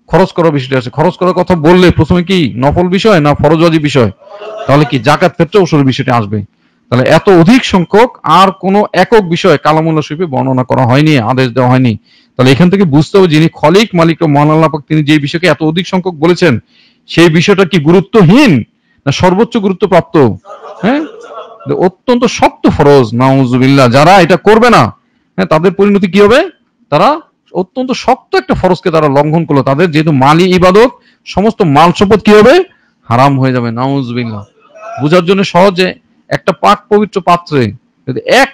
খরচ করার বিষয়টি আছে। খরচ করার কথা বললে প্রথমে কি নফল বিষয় না ফরজ ওয়াজিব বিষয়? তাহলে কি জাকাত ক্ষেত্রে ওসব বিষয়টি আসবে। তাহলে এত অধিক সংখ্যক আর কোন একক বিষয় কালামুল্লাহ শরীফে বর্ণনা করা হয়নি, আদেশ দেওয়া হয়নি। তাহলে এখান থেকে বুঝতে হবে, যিনি খলিক মালিক ও মহান আল্লাহ পাক, তিনি যে বিষয়কে এত অধিক সংখ্যক বলেছেন, সেই বিষয়টা কি গুরুত্বহীন না সর্বোচ্চ গুরুত্ব প্রাপ্ত? হ্যাঁ, অত্যন্ত শক্ত ফরজ, নাউজুবিল্লাহ। যারা এটা করবে না, হ্যাঁ, তাদের পরিণতি কি হবে? তারা অত্যন্ত শক্ত একটা ফরজকে তারা লঙ্ঘন করলো। তাদের যেহেতু মালি ইবাদত, সমস্ত মাল সম্পদ কি হবে? হারাম হয়ে যাবে, নাউজুবিল্লাহ। বোঝার জন্য সহজে, একটা পাক পবিত্র পাত্রে যদি এক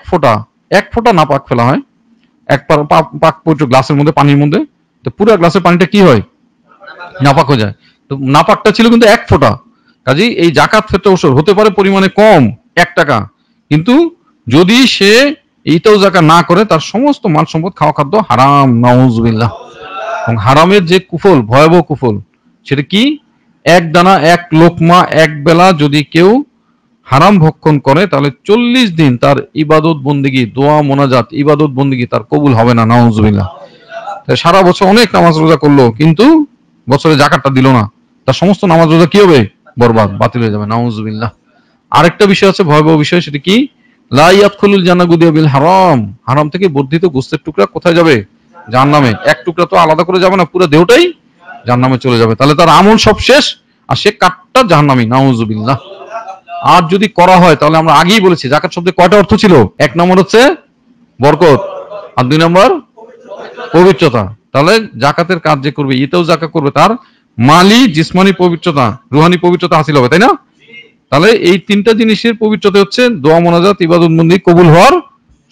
ফোঁটা না পাক ফেলা হয়, এক পাক পবিত্র গ্লাসের মধ্যে, পানির মধ্যে, তো পুরো গ্লাসের পানিটা কি হয়? নাপাক হয়ে যায়। তো নাপাকটা ছিল কিন্তু এক ফোঁটা। কাজেই এই জাকাত ফিতর ওসর হতে পারে পরিমাণে কম, 1 টাকা, কিন্তু যদি সে এইটাও জাকাত না করে, তার সমস্ত মাল সম্পদ, খাওয়া খাদ্য হারাম, নাউজুবিল্লাহ। এবং হারামের যে কুফল, ভয়াবহ কুফল, সেটা কি? এক দানা, এক লোকমা, এক বেলা যদি কেউ হারাম ভক্ষণ করে, তাহলে 40 দিন তার ইবাদত বন্দেগী, দোয়া মোনাজাত, ইবাদত বন্দেগী তার কবুল হবে না, নাউজুবিল্লাহ। সারা বছর অনেক নামাজ রোজা করলো, কিন্তু বছরে জাকাতটা দিল না, তার সমস্ত নামাজ রোজা কি হবে? বরবাদ, বাতিল হয়ে যাবে, নাউজুবিল্লাহ। আরেকটা বিষয় আছে, ভয়াবহ বিষয়, সেটা কি? লা ইয়াদখুলুল জান্নাহ গুদিয়া বিল হারাম। হারাম থেকে বর্ধিত গোশতের টুকরা কোথায় যাবে? জাহান্নামে। এক টুকরা তো আলাদা করে যাবে না, পুরো দেহটাই জাহান্নামে চলে যাবে। তাহলে তার আমল সব শেষ, আর সে কাটটা জাহান্নামী, নাউজুবিল্লাহ। আর যদি করা হয়, তাহলে আমরা আগেই বলেছি জাকাত শব্দে কয়টা অর্থ ছিল? 1 নম্বর হচ্ছে বরকত, আর 2 নম্বর পবিত্রতা। তাহলে জাকাতের কাজ যে করবে, এটাও জাকাত করবে, তার মালি জিসমানি পবিত্রতা, রুহানি পবিত্রতা হাসিল হবে, তাই না? তাহলে এই 3টা জিনিসের পবিত্রতা হচ্ছে দোয়া মোনাজাত, ইবাদত বন্দেগী কবুল হওয়ার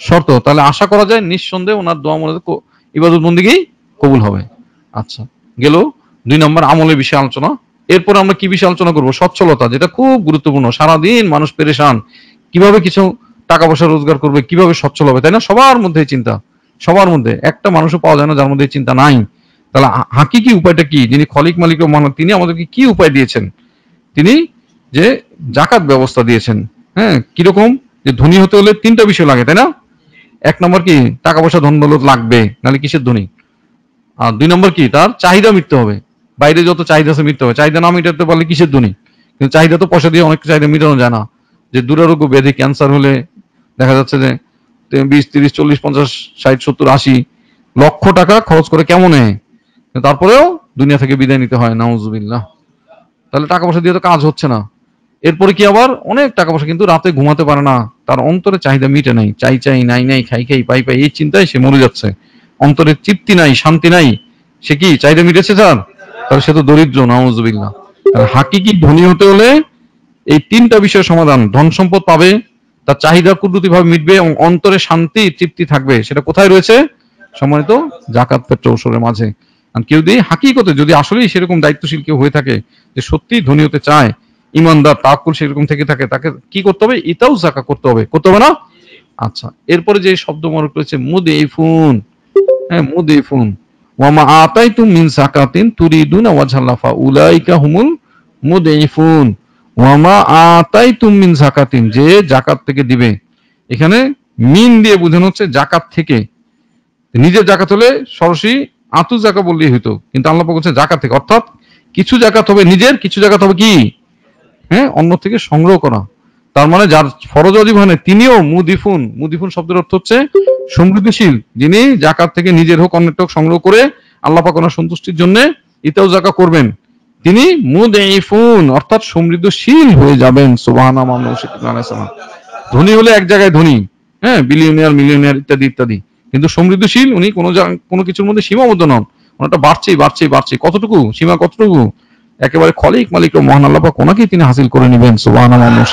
শর্ত। তাহলে আশা করা যায় নিঃসন্দেহে ওনার দোয়া মোনাজাত, ইবাদত বন্দেগী কবুল হবে। আচ্ছা, গেল 2 নম্বর আমলের বিষয়ে আলোচনা। এরপর আমরা কি বিষয়ে আলোচনা করব? সচ্ছলতা, যেটা খুব গুরুত্বপূর্ণ। সারাদিন মানুষ পেরেশান, কিভাবে কিছু টাকা পয়সা রোজগার করবে, কিভাবে সচ্ছল হবে, তাই না? সবার মধ্যে চিন্তা, সবার মধ্যে। একটা মানুষও পাওয়া যায় না যার মধ্যে চিন্তা নাই। তাহলে হাকিকি উপায়টা কি? যিনি খলিক মালিক ও মালিক, তিনি আমাদেরকে কি উপায় দিয়েছেন? তিনি যে জাকাত ব্যবস্থা দিয়েছেন। হ্যাঁ, কিরকম? যে ধনী হতে হলে 3টা বিষয় লাগে, তাই না? 1 নম্বর কি? টাকা পয়সা, ধন দৌলত লাগবে, নাহলে কিসের ধনী? আর 2 নম্বর কি? তার চাহিদা মিটতে হবে। বাইরে যত চাহিদা আছে মিটতে হবে। চাহিদা না মিটাতে পারলে কিসের ধনী? কিন্তু চাহিদা তো পয়সা দিয়ে অনেক চাহিদা মিটানো যায় না। যে দুরারোগ্য ব্যাধি, ক্যান্সার হলে দেখা যাচ্ছে যে 20, 30, 40, 50, 60, 70, 80 লক্ষ টাকা খরচ করে কেমনে, তারপরেও দুনিয়া থেকে বিদায় নিতে হয়, নাউজুবিল্লাহ। তাহলে টাকা পয়সা দিয়ে তো কাজ হচ্ছে না। এরপরে কি? আবার অনেক টাকা পয়সা, কিন্তু রাতে ঘুমাতে পারে না, তার অন্তরে চাহিদা মিটে নাই, চাই চাই, নাই নাই, খাই খাই, পাই পাই, এই চিন্তায় সে মরে যাচ্ছে। অন্তরে তৃপ্তি নাই, শান্তি নাই। সে কি চাহিদা মিটেছে তার? তাহলে সে তো দরিদ্র, নাউজুবিল্লাহ। হাকিকি ধনী হতে হলে এই 3টা বিষয়ের সমাধান। ধন সম্পদ পাবে, তার চাহিদা কুদরতি ভাবে মিটবে, এবং অন্তরে শান্তি, তৃপ্তি থাকবে। সেটা কোথায় রয়েছে? সম্মানিত জাকাত ফিতর ওসরের মাঝে। আর কেউ যদি হাকিকতে, যদি আসলেই সেরকম দায়িত্বশীল কেউ হয়ে থাকে, যে সত্যি ধনী হতে চায়, ইমানদার, তাওয়াক্কুল সেরকম থেকে থাকে, তাকে কি করতে হবে? এটাও জাকাত করতে হবে, করতে হবে না? আচ্ছা, এরপরে যে শব্দ মরক রয়েছে, মুদিফুন। হ্যাঁ, মুদিফুন। ওয়ামা আতাইতুম মিন যাকাতিন তুরিদুনা ওয়াজহাল্লাহ ফাউলাইকা হুমুল মুদিফুন। ওয়ামা আতাইতুম মিন যাকাতিন, যে জাকাত থেকে দিবে। এখানে মিন দিয়ে বোঝানো হচ্ছে জাকাত থেকে। নিজের জাকাত হলে সরাসরি আতু জাকাত বললেই হতো, কিন্তু আল্লাহ পাক বলছেন জাকাত থেকে। অর্থাৎ কিছু জাকাত হবে নিজের, কিছু জাকাত হবে কি? হ্যাঁ, অন্য থেকে সংগ্রহ করা। তার মানে যার ফরজ ওয়াজিব হয় না, তিনিও মুদিফুন। মুদিফুন শব্দের অর্থ হচ্ছে সমৃদ্ধশীল, যিনি জাকাত থেকে নিজের হোক অন্যের হোক সংগ্রহ করে আল্লাহ পাক ওনার সন্তুষ্টির জন্য ইতাও জাকাত করবেন, তিনি মুদিফুন, অর্থাৎ সমৃদ্ধশীল হয়ে যাবেন। সুবহানাল্লাহ। ধনী হলে এক জায়গায় ধনী, হ্যাঁ, বিলিয়নিয়ার, মিলিয়নিয়ার ইত্যাদি ইত্যাদি, কিন্তু সমৃদ্ধশীল উনি কোনো কিছুর মধ্যে সীমাবদ্ধ নন। ওনাটা বাড়ছেই বাড়ছেই বাড়ছে। কতটুকু সীমা? কতটুকু? একেবারে খলিক মালিক ও মহান আল্লাহ পাক ওনাকেই তিনি হাসিল করে নেবেন। সুবহানাল্লাহ।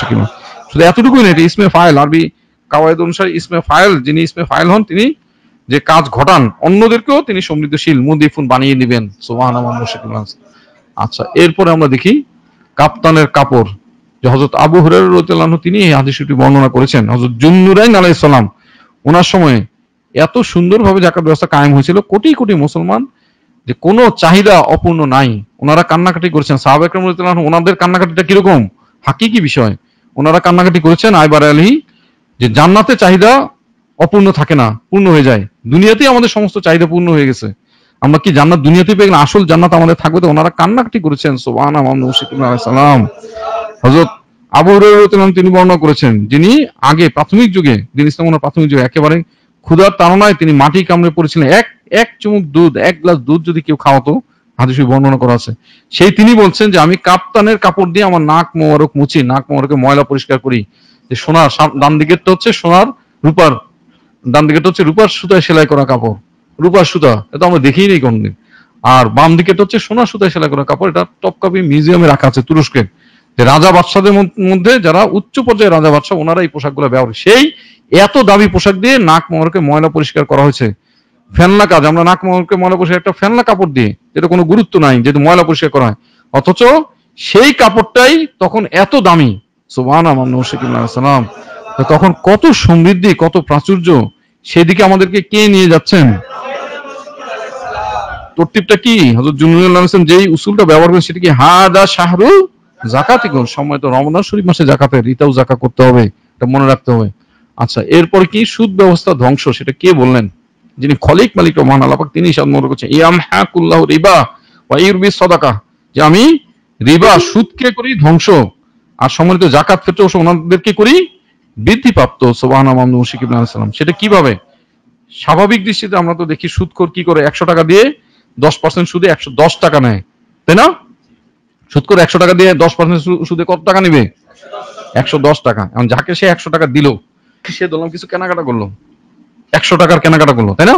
শুধু এতটুকুই না, এটা ইসমে ফাইল। আরবি কাওয়ায়েদ অনুসারে ইসমে ফাইল, যিনি ইসমে ফাইল হন, তিনি যে কাজ ঘটান অন্যদেরকেও তিনি সমৃদ্ধশীল, মুদিফুন বানিয়ে নেবেন। সুবহানাল্লাহ। আচ্ছা, এরপরে আমরা দেখি কাপ্তানের কাপড়, যে হযরত আবু হুরায়রা রাদিয়াল্লাহু আনহু তিনি এই হাদিসটি বর্ণনা করেছেন। হযরত যুন্নুরাইন আলাইহিস সালাম ওনার সময়ে এত সুন্দরভাবে জাকাত ব্যবস্থা কায়েম হয়েছিল, কোটি কোটি মুসলমান, যে কোনো চাহিদা অপূর্ণ নাই। ওনারা কান্নাকাটি করেছেন। সাহাবা একরাম রাদিয়াল্লাহু আনহু, ওনাদের কান্নাকাটিটা কিরকম? হাকিকি বিষয়। ওনারা কান্নাকাটি করেছেন আইবার আলী, যে জান্নাতে চাহিদা অপূর্ণ থাকে না, পূর্ণ হয়ে যায়। দুনিয়াতেই আমাদের সমস্ত চাহিদা পূর্ণ হয়ে গেছে, আমরা কি জান্নাত দুনিয়াতেই পেয়ে গেলাম? আসল জান্নাত আমাদের থাকবে। তো ওনারা কান্নাকাটি করেছেন। সুবহানাল্লাহ। হযরত আবু হুরায়রা রাদিয়াল্লাহু আনহু তিনি বর্ণনা করেছেন, যিনি আগে প্রাথমিক যুগে, দিন ইসলাম ওনার প্রাথমিক যুগে একেবারে ক্ষুধার তাড়নায় তিনি মাটি কামড়ে পড়েছিলেন। এক চুমুক দুধ, এক গ্লাস দুধ যদি কেউ খাওয়াতো, হাদিসে বর্ণনা করা আছে। সেই তিনি বলছেন যে আমি কাপ্তানের কাপড় দিয়ে আমার নাক মোবারক মুছি, নাক মোবারকে ময়লা পরিষ্কার করি। যে সোনার ডান দিকেরটা হচ্ছে সোনার, রূপার ডান দিকেরটা হচ্ছে রূপার সুতায় সেলাই করা কাপড়, রূপার সুতা, এটা আমরা দেখিই নেই কোনদিন। আর বাম দিকেরটা হচ্ছে সোনার সুতায় সেলাই করা কাপড়, এটা টপকাপি মিউজিয়ামে রাখা আছে তুরস্কের। যে রাজা বাদশাদের মধ্যে যারা উচ্চ পর্যায়ে রাজা বাদশা, ওনারা এই পোশাকগুলো ব্যবহার, সেই এত দামি পোশাক দিয়ে নাক মোবারকে ময়লা পরিষ্কার করা হয়েছে। ফেলনা কাজ, আমরা নাক মোবারকে ময়লা পরিষ্কার একটা ফেলনা কাপড় দিয়ে, যেটা কোনো গুরুত্ব নাই, যেহেতু ময়লা পরিষ্কার করা হয়, অথচ সেই কাপড়টাই তখন এত দামি। সুবহানাল্লাহ, তখন কত সমৃদ্ধি, কত প্রাচুর্য, সেদিকে আমাদেরকে কে নিয়ে যাচ্ছেন? তরতিবটা কি হযরত জুনুল্লাহ ইসলাম যেই উসুলটা ব্যবহার করেন, সেটা কি হাদা শাহরু যাকাতিকুম, সময় তো রমজান শরীফ মাসে যাকাতের, এটাও যাকাত করতে হবে, এটা মনে রাখতে হবে। আচ্ছা, এরপর কি সুদ ব্যবস্থা ধ্বংস, সেটা কে বললেন? যিনি খলিক মালিক মহান আল্লাহ পাক, তিনি সামনে করছেন ইয়ামহাকুল্লাহু রিবা ওয়া ইউরবি সাদাকা, যে আমি রিবা সুদকে করি ধ্বংস, আর সম্মানিত যাকাত ক্ষেত্রে ওনাদেরকে করি বৃদ্ধিপ্রাপ্ত। সুবহানাল্লাহ, মুশরিক ইবনে সালাম। সেটা কিভাবে? স্বাভাবিক দৃষ্টিতে আমরা তো দেখি সুদখোর কি করে, 100 টাকা দিয়ে 10% সুদে 110 টাকা নেয়, তাই না? সুদখোর 100 টাকা দিয়ে 10% সুদে কত টাকা নেবে? 110 টাকা। এখন যাকে সে 100 টাকা দিল, সে ধরলাম কিছু কেনাকাটা করলো, 100 টাকার কেনাকাটা করলো, তাই না?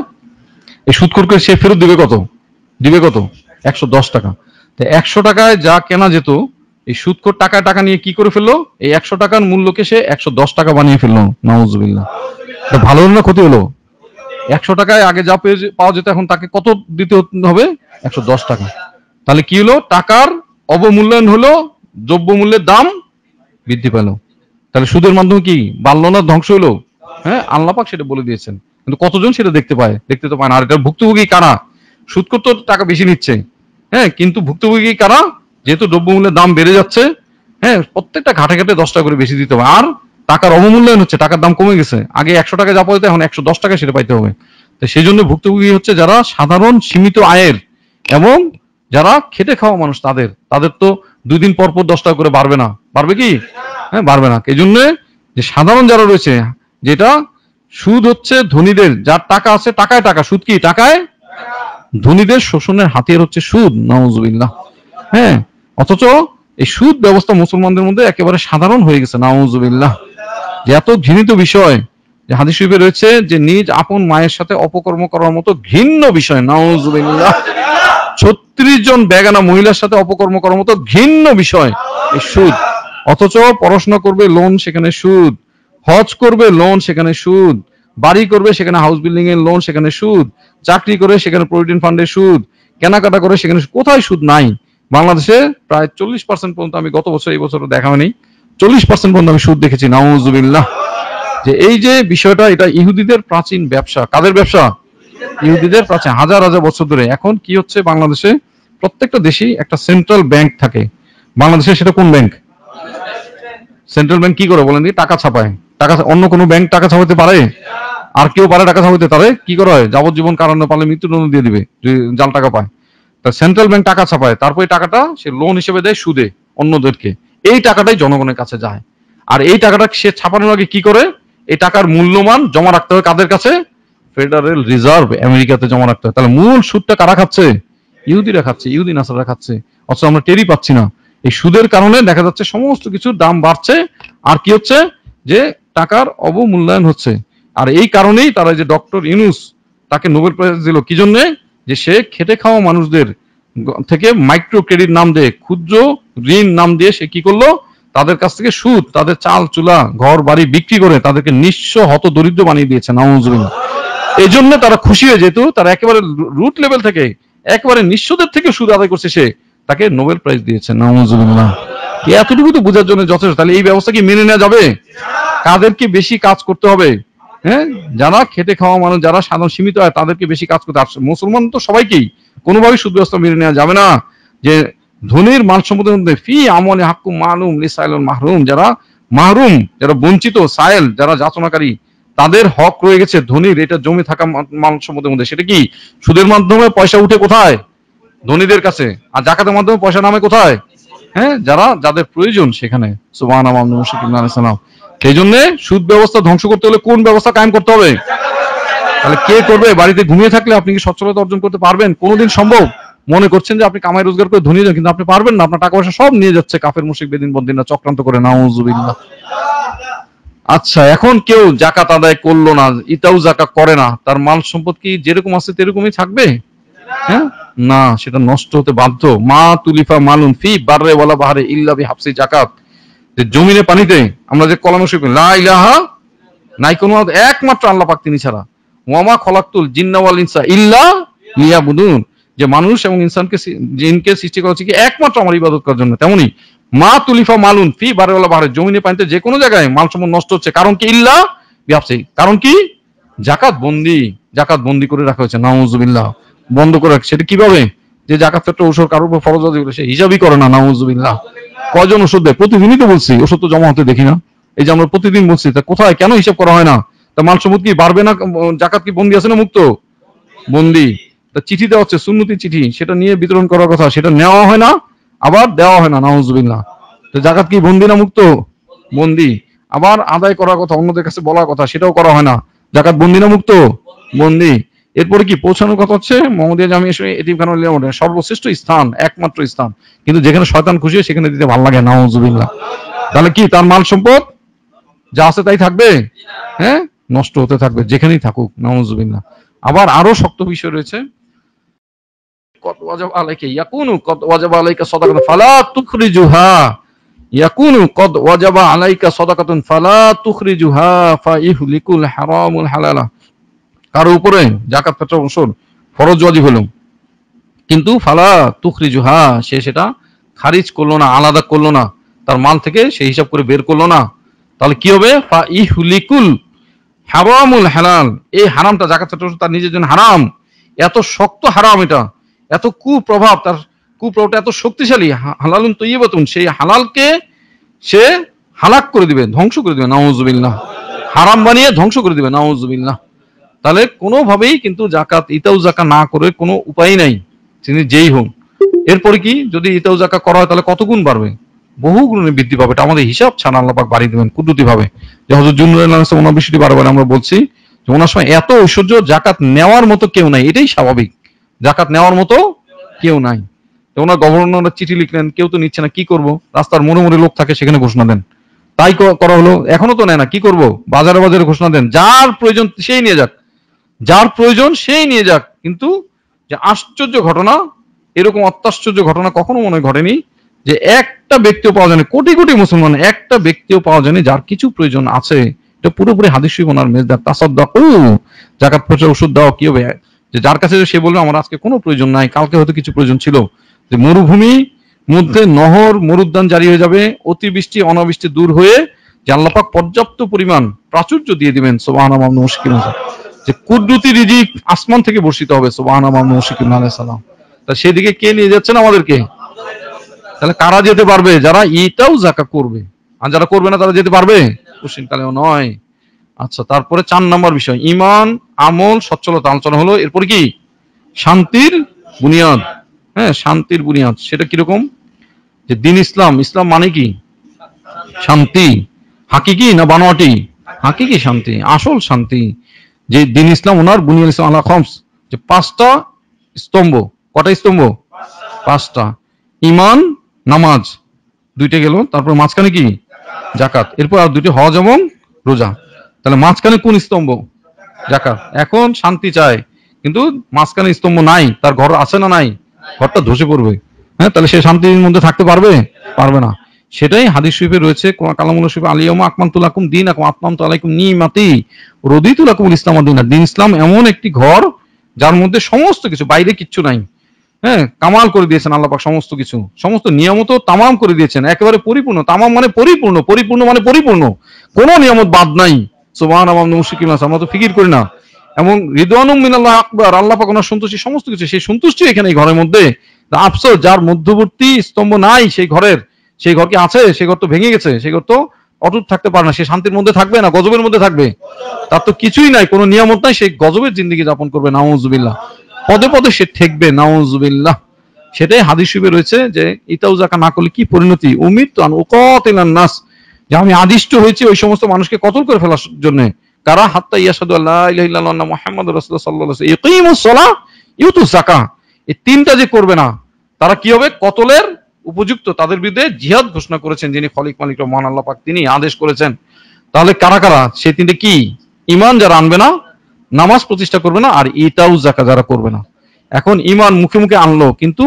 এই সুদখোরকে সে ফেরত দিবে কত? দিবে কত? 110 টাকা। তো 100 টাকায় যা কেনা যেত, এই সুদখোর টাকায় টাকা নিয়ে কি করে ফেললো? এই 100 টাকার মূল্যকে সে 110 টাকা বানিয়ে ফেললো। নাউজুবিল্লাহ। তো ভালো হলো না ক্ষতি হলো? 100 টাকায় আগে যা পাওয়া যেত, এখন তাকে কত দিতে হবে? 110 টাকা। তাহলে কি হলো? টাকার অবমূল্যায়ন হলো, দ্রব্য মূল্যের দাম বৃদ্ধি পেল। তাহলে সুদের মাধ্যমে কি বাড়লো না ধ্বংস হলো? হ্যাঁ, আল্লাহ পাক সেটা বলে দিয়েছেন, কিন্তু কতজন সেটা দেখতে পায়? দেখতে তো পায় না। আর এটা ভুক্তভোগী কারা? সুদখোর তো টাকা বেশি নিচ্ছে, হ্যাঁ, কিন্তু ভুক্তভোগী কারা? যেহেতু দ্রব্যমূল্যের দাম বেড়ে যাচ্ছে, হ্যাঁ, প্রত্যেকটা ঘাটে ঘাটে 10 টাকা করে বেশি দিতে হবে। আর টাকার অবমূল্যায়ন হচ্ছে, টাকার দাম কমে গেছে। আগে 100 টাকা যা পাইতে, এখন 110 টাকা সেটা পাইতে হবে। তো সেই জন্য ভুক্তভোগী হচ্ছে যারা সাধারণ সীমিত আয়ের এবং যারা খেটে খাওয়া মানুষ, তাদের তো 2 দিন পর পর 10 টাকা করে বাড়বে না। বাড়বে কি? হ্যাঁ, বাড়বে না। এই জন্য যে সাধারণ যারা রয়েছে, যেটা সুদ হচ্ছে ধনীদের, যার টাকা আছে টাকায় টাকা, সুদ কি? টাকায়। ধনীদের শোষণের হাতিয়ার হচ্ছে সুদ। নাউজুবিল্লাহ। হ্যাঁ, অথচ এই সুদ ব্যবস্থা মুসলমানদের মধ্যে একেবারে সাধারণ হয়ে গেছে। নাউজুবিল্লাহ। যে এত ঘৃণিত বিষয়, যে হাদিস শরীফে রয়েছে যে নিজ আপন মায়ের সাথে অপকর্ম করার মতো ঘৃণ্য বিষয়। নাউজুবিল্লাহ। 36 জন বেগানা মহিলার সাথে অপকর্ম করার মতো ঘৃণ্য বিষয় এই সুদ। অথচ পড়াশোনা করবে, লোন, সেখানে সুদ। হজ করবে, লোন, সেখানে সুদ। বাড়ি করবে, সেখানে হাউস বিল্ডিং এর লোন, সেখানে সুদ। চাকরি করে, সেখানে প্রভিডেন্ট ফান্ডের সুদ। কেনাকাটা করে, সেখানে কোথায় সুদ নাই? বাংলাদেশে প্রায় 40% পর্যন্ত, আমি গত বছর, এই বছর দেখা হয়নি, 40% পর্যন্ত আমি সুদ দেখেছি। নাউজুবিল্লাহ। যে এই যে বিষয়টা, এটা ইহুদিদের প্রাচীন ব্যবসা। কাদের ব্যবসা? ইহুদিদের প্রাচীন, হাজার হাজার বছর ধরে। এখন কি হচ্ছে, বাংলাদেশে প্রত্যেকটা দেশেই একটা সেন্ট্রাল ব্যাংক থাকে। বাংলাদেশে সেটা কোন ব্যাংক? সেন্ট্রাল ব্যাংক কি করে বলেন? টাকা ছাপায়। টাকা, অন্য কোনো ব্যাংক টাকা ছাপাতে পারে? আর কেউ পারে টাকা ছাপাতে? তারে কি করা হয়? যাবজ্জীবন কারাদণ্ড, পারলে মৃত্যুদণ্ড দিয়ে দিবে যদি জাল টাকা পায়। তা সেন্ট্রাল ব্যাংক টাকা ছাপায়, তারপরে টাকাটা সে লোন হিসেবে দেয় সুদে অন্যদেরকে। এই টাকাটাই জনগণের কাছে যায়। আর এই টাকাটা সে ছাপানোর আগে কি করে? এই টাকার মূল্যমান জমা রাখতে হয় কাদের কাছে? ফেডারেল রিজার্ভ, আমেরিকাতে জমা রাখতে হয়। তাহলে মূল সুদটা কারা খাচ্ছে? ইহুদিরা খাচ্ছে, ইহুদি নাসারা খাচ্ছে। অথচ আমরা টেরই পাচ্ছি না। এই সুদের কারণে দেখা যাচ্ছে সমস্ত কিছুর দাম বাড়ছে, আর কি হচ্ছে? যে টাকার অবমূল্যায়ন হচ্ছে। আর এই কারণেই তারা, যে ডক্টর ইউনূস, তাকে নোবেল প্রাইজ দিল কি জন্য? যে সে খেটে খাওয়া মানুষদের থেকে মাইক্রো ক্রেডিট নাম দিয়ে, ক্ষুদ্র ঋণ নাম দিয়ে সে কি করলো? তাদের কাছ থেকে সুদ, তাদের চাল চুলা, ঘর বাড়ি বিক্রি করে তাদেরকে নিঃস্ব হত দরিদ্র বানিয়ে দিয়েছে। নাউজুবিল্লাহ। এই জন্য তারা খুশি হয়ে, যেহেতু তারা একেবারে রুট লেভেল থেকে, একেবারে নিঃস্বদের থেকে সুদ আদায় করছে, সে তাকে নোবেল প্রাইজ দিয়েছে। নাউজুবিল্লাহ। এতটুকু তো বোঝার জন্য যথেষ্ট। তাহলে এই ব্যবস্থা কি মেনে নেওয়া যাবে? কাদেরকে বেশি কাজ করতে হবে? হ্যাঁ, যারা খেটে খাওয়া মানুষ, যারা সাধারণ সীমিত হয়, তাদেরকে বেশি কাজ করতে। মুসলমান তো সবাইকেই, কোনোভাবেই সুদ ব্যবস্থা মেনে নেওয়া যাবে না। যে ধনীর মাল সম্পদের মধ্যে ফি আমলে হাক্কু মালুম লিসাইলুল মাহরুম, যারা মাহরুম, যারা বঞ্চিত, সাইল, যারা যাচনাকারী, তাদের হক রয়ে গেছে ধনীর এটা জমে থাকা মাল সম্পদের মধ্যে। সেটা কি? সুদের মাধ্যমে পয়সা উঠে কোথায়? ধনীদের কাছে। আর যাকাতের মাধ্যমে পয়সা নামে কোথায়? হ্যাঁ, যাদের প্রয়োজন সেখানে। সুবহানাল্লাহ, মুশরিক ইবনে সালাম। সেই জন্য সুদ ব্যবস্থা ধ্বংস করতে হলে কোন ব্যবস্থা কায়েম করতে হবে? তাহলে কে করবে? বাড়িতে ঘুমিয়ে থাকলে আপনি কি সচ্ছলতা অর্জন করতে পারবেন? কোনোদিন সম্ভব? মনে করছেন যে আপনি কামাই রোজগার করে ধনী হন, কিন্তু আপনি পারবেন না, আপনার টাকা পয়সা সব নিয়ে যাচ্ছে কাফের মুশরিক বেদিন বন্দিনা চক্রান্ত করে, নাউজুবিল্লাহ। আচ্ছা, এখন কেউ জাকাত আদায় করলো না, ইতাও জাকাত করে না, তার মাল সম্পদ কি যেরকম আছে তেরকমই থাকবে? হ্যাঁ, না, সেটা নষ্ট হতে বাধ্য। মা তুলিফা মালুন ফি বাররে ওয়ালা বাহরে ইল্লা বিহাবসি জাকাত, যে জমিনে পানিতে আমরা যে কলমে শিখি লা ইলাহা, নাই কোনো একমাত্র আল্লাহ পাক তিনি ছাড়া, ওয়ামা খলাকতুল জিন্না ওয়াল ইনসা ইল্লা লিয়াবুদুন, যে মানুষ এবং ইনসানকে জিনকে সৃষ্টি করা হচ্ছে কি একমাত্র আমার ইবাদত করার জন্য। তেমনি মা তুলিফা মালুন ফি বাররে ওয়ালা বাহরে, জমিনে পানিতে যে কোনো জায়গায় মাল সম্পদ নষ্ট হচ্ছে, কারণ কি? ইল্লা বিহাবসি, কারণ কি? জাকাত বন্দি, জাকাত বন্দি করে রাখা হয়েছে, নাউজুবিল্লাহ, বন্ধ করে রাখছে। সেটা কিভাবে? যে জাকাত ফেরত ওষুধ কারোর উপর ফরজ আছে সে হিসাবই করে না, নাউজুবিল্লাহ। কয়জন ওষুধ দেয়? প্রতিদিনই তো বলছি, ওষুধ তো জমা হতে দেখি না। এই যে আমরা প্রতিদিন বলছি, তা কোথায় কেন হিসাব করা হয় না? তা মাল সম্পদ কি বাড়বে না? জাকাত কি বন্দি আছে না মুক্ত? বন্দি। তা চিঠি দেওয়া হচ্ছে, সুন্নতি চিঠি, সেটা নিয়ে বিতরণ করার কথা, সেটা নেওয়া হয় না, আবার দেওয়া হয় না, নাউজুবিল্লাহ। তো জাকাত কি বন্দি না মুক্ত? বন্দি। আবার আদায় করার কথা, অন্যদের কাছে বলার কথা, সেটাও করা হয় না, জাকাত বন্দি না মুক্ত? বন্দি। এরপরে কি পৌঁছানোর কথা হচ্ছে মোহাম্মদিয়া জামিয়া এতিমখানা সর্বশ্রেষ্ঠ স্থান, একমাত্র স্থান, কিন্তু যেখানে শয়তান খুশি হয় সেখানে দিতে ভালো লাগে, নাউজুবিল্লাহ। তাহলে কি তার মাল সম্পদ যা আছে তাই থাকবে? হ্যাঁ, নষ্ট হতে থাকবে যেখানেই থাকুক, নাউজুবিল্লাহ। আবার আরো শক্ত বিষয় রয়েছে, কত ওয়াজাব আলাইকা ইয়াকুনু কত ওয়াজাবা আলাইকা সাদাকাতুন ফালা তুখরিজুহা, ইয়াকুনু কদ ওয়াজাবা আলাইকা সাদাকাতুন ফালা তুখরিজুহা ফাইহলিকুল হারামুল হালালা, কারো উপরে জাকাত ফেতরা ওষুধ ফরজ ওয়াজিব হলো, কিন্তু ফালা তুখরিজুহা, সে সেটা খারিজ করলো না, আলাদা করলো না, তার মাল থেকে সেই হিসাব করে বের করলো না, তাহলে কি হবে? ফাইহলিকুল হারামুল হালাল, এই হারামটা জাকাত ফেতরা ওষুধ তার নিজের জন্য হারাম, এত শক্ত হারাম, এটা এত কুপ্রভাব, তার কুপ্রভাবটা এত শক্তিশালী, হালালুন তৈয়বাতুন, সেই হালালকে সে হালাক করে দিবে, ধ্বংস করে দিবে, নাউজুবিল্লাহ, হারাম বানিয়ে ধ্বংস করে দিবে, নাউজুবিল্লাহ। তাহলে কোনোভাবেই কিন্তু জাকাত ইতাও জাকাত না করে কোনো উপায় নাই, তিনি যেই হন। এরপরে কি যদি ইতাও জাকাত করা হয় তাহলে কত গুণ বাড়বে? বহু গুণে বৃদ্ধি পাবে, এটা আমাদের হিসাব ছাড়া আল্লাহ পাক বাড়িয়ে দেবেন কুদরতি ভাবে। যে হযরত জুননুর ওনার বিষয়টি বারবার আমরা বলছি যে ওনার সময় এত ঐশ্বর্য, জাকাত নেওয়ার মতো কেউ নাই, এটাই স্বাভাবিক, জাকাত নেওয়ার মতো কেউ নাই। ওনার গভর্নর চিঠি লিখলেন, কেউ তো নিচ্ছে না, কি করব? রাস্তার মোড়ে মোড়ে লোক থাকে, সেখানে ঘোষণা দেন, তাই করা হলো, এখনো তো নেয় না, কি করব? বাজারে বাজারে ঘোষণা দেন, যার প্রয়োজন সেই নিয়ে যাক, যার প্রয়োজন সেই নিয়ে যাক। কিন্তু যে আশ্চর্য ঘটনা, এরকম অত্যাশ্চর্য ঘটনা কখনো মনে ঘটেনি যে একটা ব্যক্তিও পাওয়া যায়নি, কোটি কোটি মুসলমান একটা ব্যক্তিও পাওয়া যায়নি যার কিছু প্রয়োজন আছে। এটা পুরোপুরি হাদিস শরীফ ওনার মেজদার, তাসাদ্দাকু, জাকাত ফেতরা ওষুধ দাও। কি হবে? যে যার কাছে সে বলবে আমার আজকে কোনো প্রয়োজন নাই, কালকে হয়তো কিছু প্রয়োজন ছিল, যে মরুভূমি মধ্যে নহর মরুদ্যান জারি হয়ে যাবে, অতিবৃষ্টি অনাবৃষ্টি দূর হয়ে যে আল্লাহ পাক পর্যাপ্ত পরিমাণ প্রাচুর্য দিয়ে দিবেন, সুবহানাল্লাহ, মুশকিল যে কুদরতি রিজিক আসমান থেকে বর্ষিত হবে, সুবহানাল্লাহ, মুশকিল আলাইহিস সালাম। তা সেদিকে কে নিয়ে যাচ্ছেন আমাদেরকে? তাহলে কারা যেতে পারবে? যারা এটাও জাকাত করবে, আর যারা করবে না তারা যেতে পারবে? কোশ্চিনকালেও নয়। আচ্ছা, তারপরে 4 নম্বর বিষয় ঈমান, আমল, সচ্ছলতা আলোচনা হলো। এরপর কি? শান্তির বুনিয়াদ। হ্যাঁ, শান্তির বুনিয়াদ সেটা কিরকম? যে দিন ইসলাম, ইসলাম মানে কি? শান্তি। হাকিকি না বানোয়াটি? হাকিকি শান্তি, আসল শান্তি। যে দিন ইসলাম ওনার বুনিয়াদ ইসলাম আলা খামস, যে 5টা স্তম্ভ। কটা স্তম্ভ? 5টা। ঈমান, নামাজ 2টে গেল, তারপর মাঝখানে কি? জাকাত, এরপর আর 2টে হজ এবং রোজা। তাহলে মাঝখানে কোন স্তম্ভ? জাকাত। এখন শান্তি চায়, কিন্তু মাঝখানে স্তম্ভ নাই, তার ঘর আছে না নাই? ঘরটা ধসে পড়বে। হ্যাঁ, তাহলে সে শান্তির মধ্যে থাকতে পারবে? পারবে না। সেটাই হাদিস শরীফে রয়েছে, কালামুল শরীফে আলিয়াউমা আকমালতু লাকুম দীনাকুম আতমামতু আলাইকুম নি'মাতি ওয়া রাদিতু লাকুমুল ইসলাম দীনা। দিন ইসলাম এমন একটি ঘর যার মধ্যে সমস্ত কিছু, বাইরে কিচ্ছু নাই। হ্যাঁ, কামাল করে দিয়েছেন আল্লাহ পাক সমস্ত কিছু, সমস্ত নিয়ামত তামাম করে দিয়েছেন, একেবারে পরিপূর্ণ। তামাম মানে পরিপূর্ণ, পরিপূর্ণ মানে পরিপূর্ণ, কোনো নিয়ামত বাদ নাই। সুবহানাল্লাহ, মুশরিকিন আমরা তো ফিকির করি না। এবং রিদওয়ানুম মিনাল্লাহ আকবার, আল্লাহ পাক ওনার সন্তুষ্টি সমস্ত কিছু, সেই সন্তুষ্টি এখানে এই ঘরের মধ্যে। আফসোস যার মধ্যবর্তী স্তম্ভ নাই সেই ঘরের, সেই ঘর কি আছে? সেই ঘর তো ভেঙে গেছে, সেই ঘর তো অটুট থাকতে পারে না। সে শান্তির মধ্যে থাকবে না গজবের মধ্যে থাকবে? তার তো কিছুই নাই, কোনো নিয়ামত নাই, সেই গজবের জিন্দেগি যাপন করবে, নাউজুবিল্লাহ। পদে পদে সে ঠেকবে, নাউজুবিল্লাহ। সেটাই হাদিস শরীফে রয়েছে যে ইতাও জাকাত না করলে কি পরিণতি? উমিরতু আন উকাতিলান নাস, যে আমি আদিষ্ট হয়েছি ওই সমস্ত মানুষকে কতল করে ফেলার জন্য। কারা? হাত্তা ইয়াশহাদু আল্লা ইলাহা ইল্লাল্লাহ ওয়া মুহাম্মাদুর রাসূলুল্লাহ সাল্লাল্লাহু আলাইহি ওয়াসাল্লাম, ইকিমুস সালাহ ইউতুস যাকাত, এই তিনটা যে করবে না তারা কি হবে? কতলের উপযুক্ত। তাদের বিরুদ্ধে জিহাদ ঘোষণা করেছেন যিনি খলিক মালিক মহান আল্লাহ পাক, তিনি আদেশ করেছেন। তাহলে কারা কারা? সেই তিনটে কি? ঈমান যারা আনবে না, নামাজ প্রতিষ্ঠা করবে না, আর ইতাউ যাকাত যারা করবে না। এখন ঈমান মুখে মুখে আনলো কিন্তু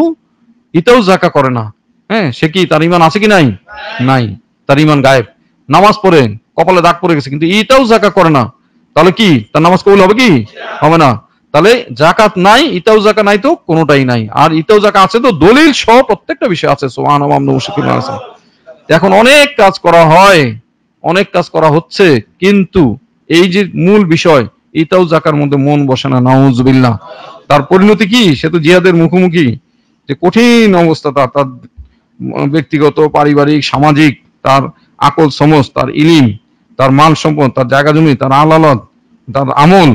ইতাউ যাকাত করে না, হ্যাঁ, সে কি, তার ঈমান আছে কি নাই? নাই, তার ঈমান গায়েব। নামাজ পড়ে, কপালে দাগ পড়ে গেছে, কিন্তু ইতাউ যাকাত করে না, তাহলে কি তার নামাজ কবুল হবে কি? হবে না। তাহলে যাকাত নাই, ইতাউ যাকাত নাই, তো কোনোটাই নাই। আর ইতাউ যাকাত আছে তো দলিল সহ প্রত্যেকটা বিষয় আছে। সুবহানাল্লাহ। এখন অনেক কাজ করা হয়, অনেক কাজ করা হচ্ছে, কিন্তু এই যে মূল বিষয় ইতাউ যাকার মধ্যে মন বসে না, নাউজুবিল্লাহ। তার পরিণতি কি? সে তো জিহাদের মুখোমুখি, যে কঠিন অবস্থা তার ব্যক্তিগত, পারিবারিক, সামাজিক, তার আকল সমজ, তার ইলিম, তার মাল সম্পদ, তার জায়গা জমি, তার আলালত, তার আমল,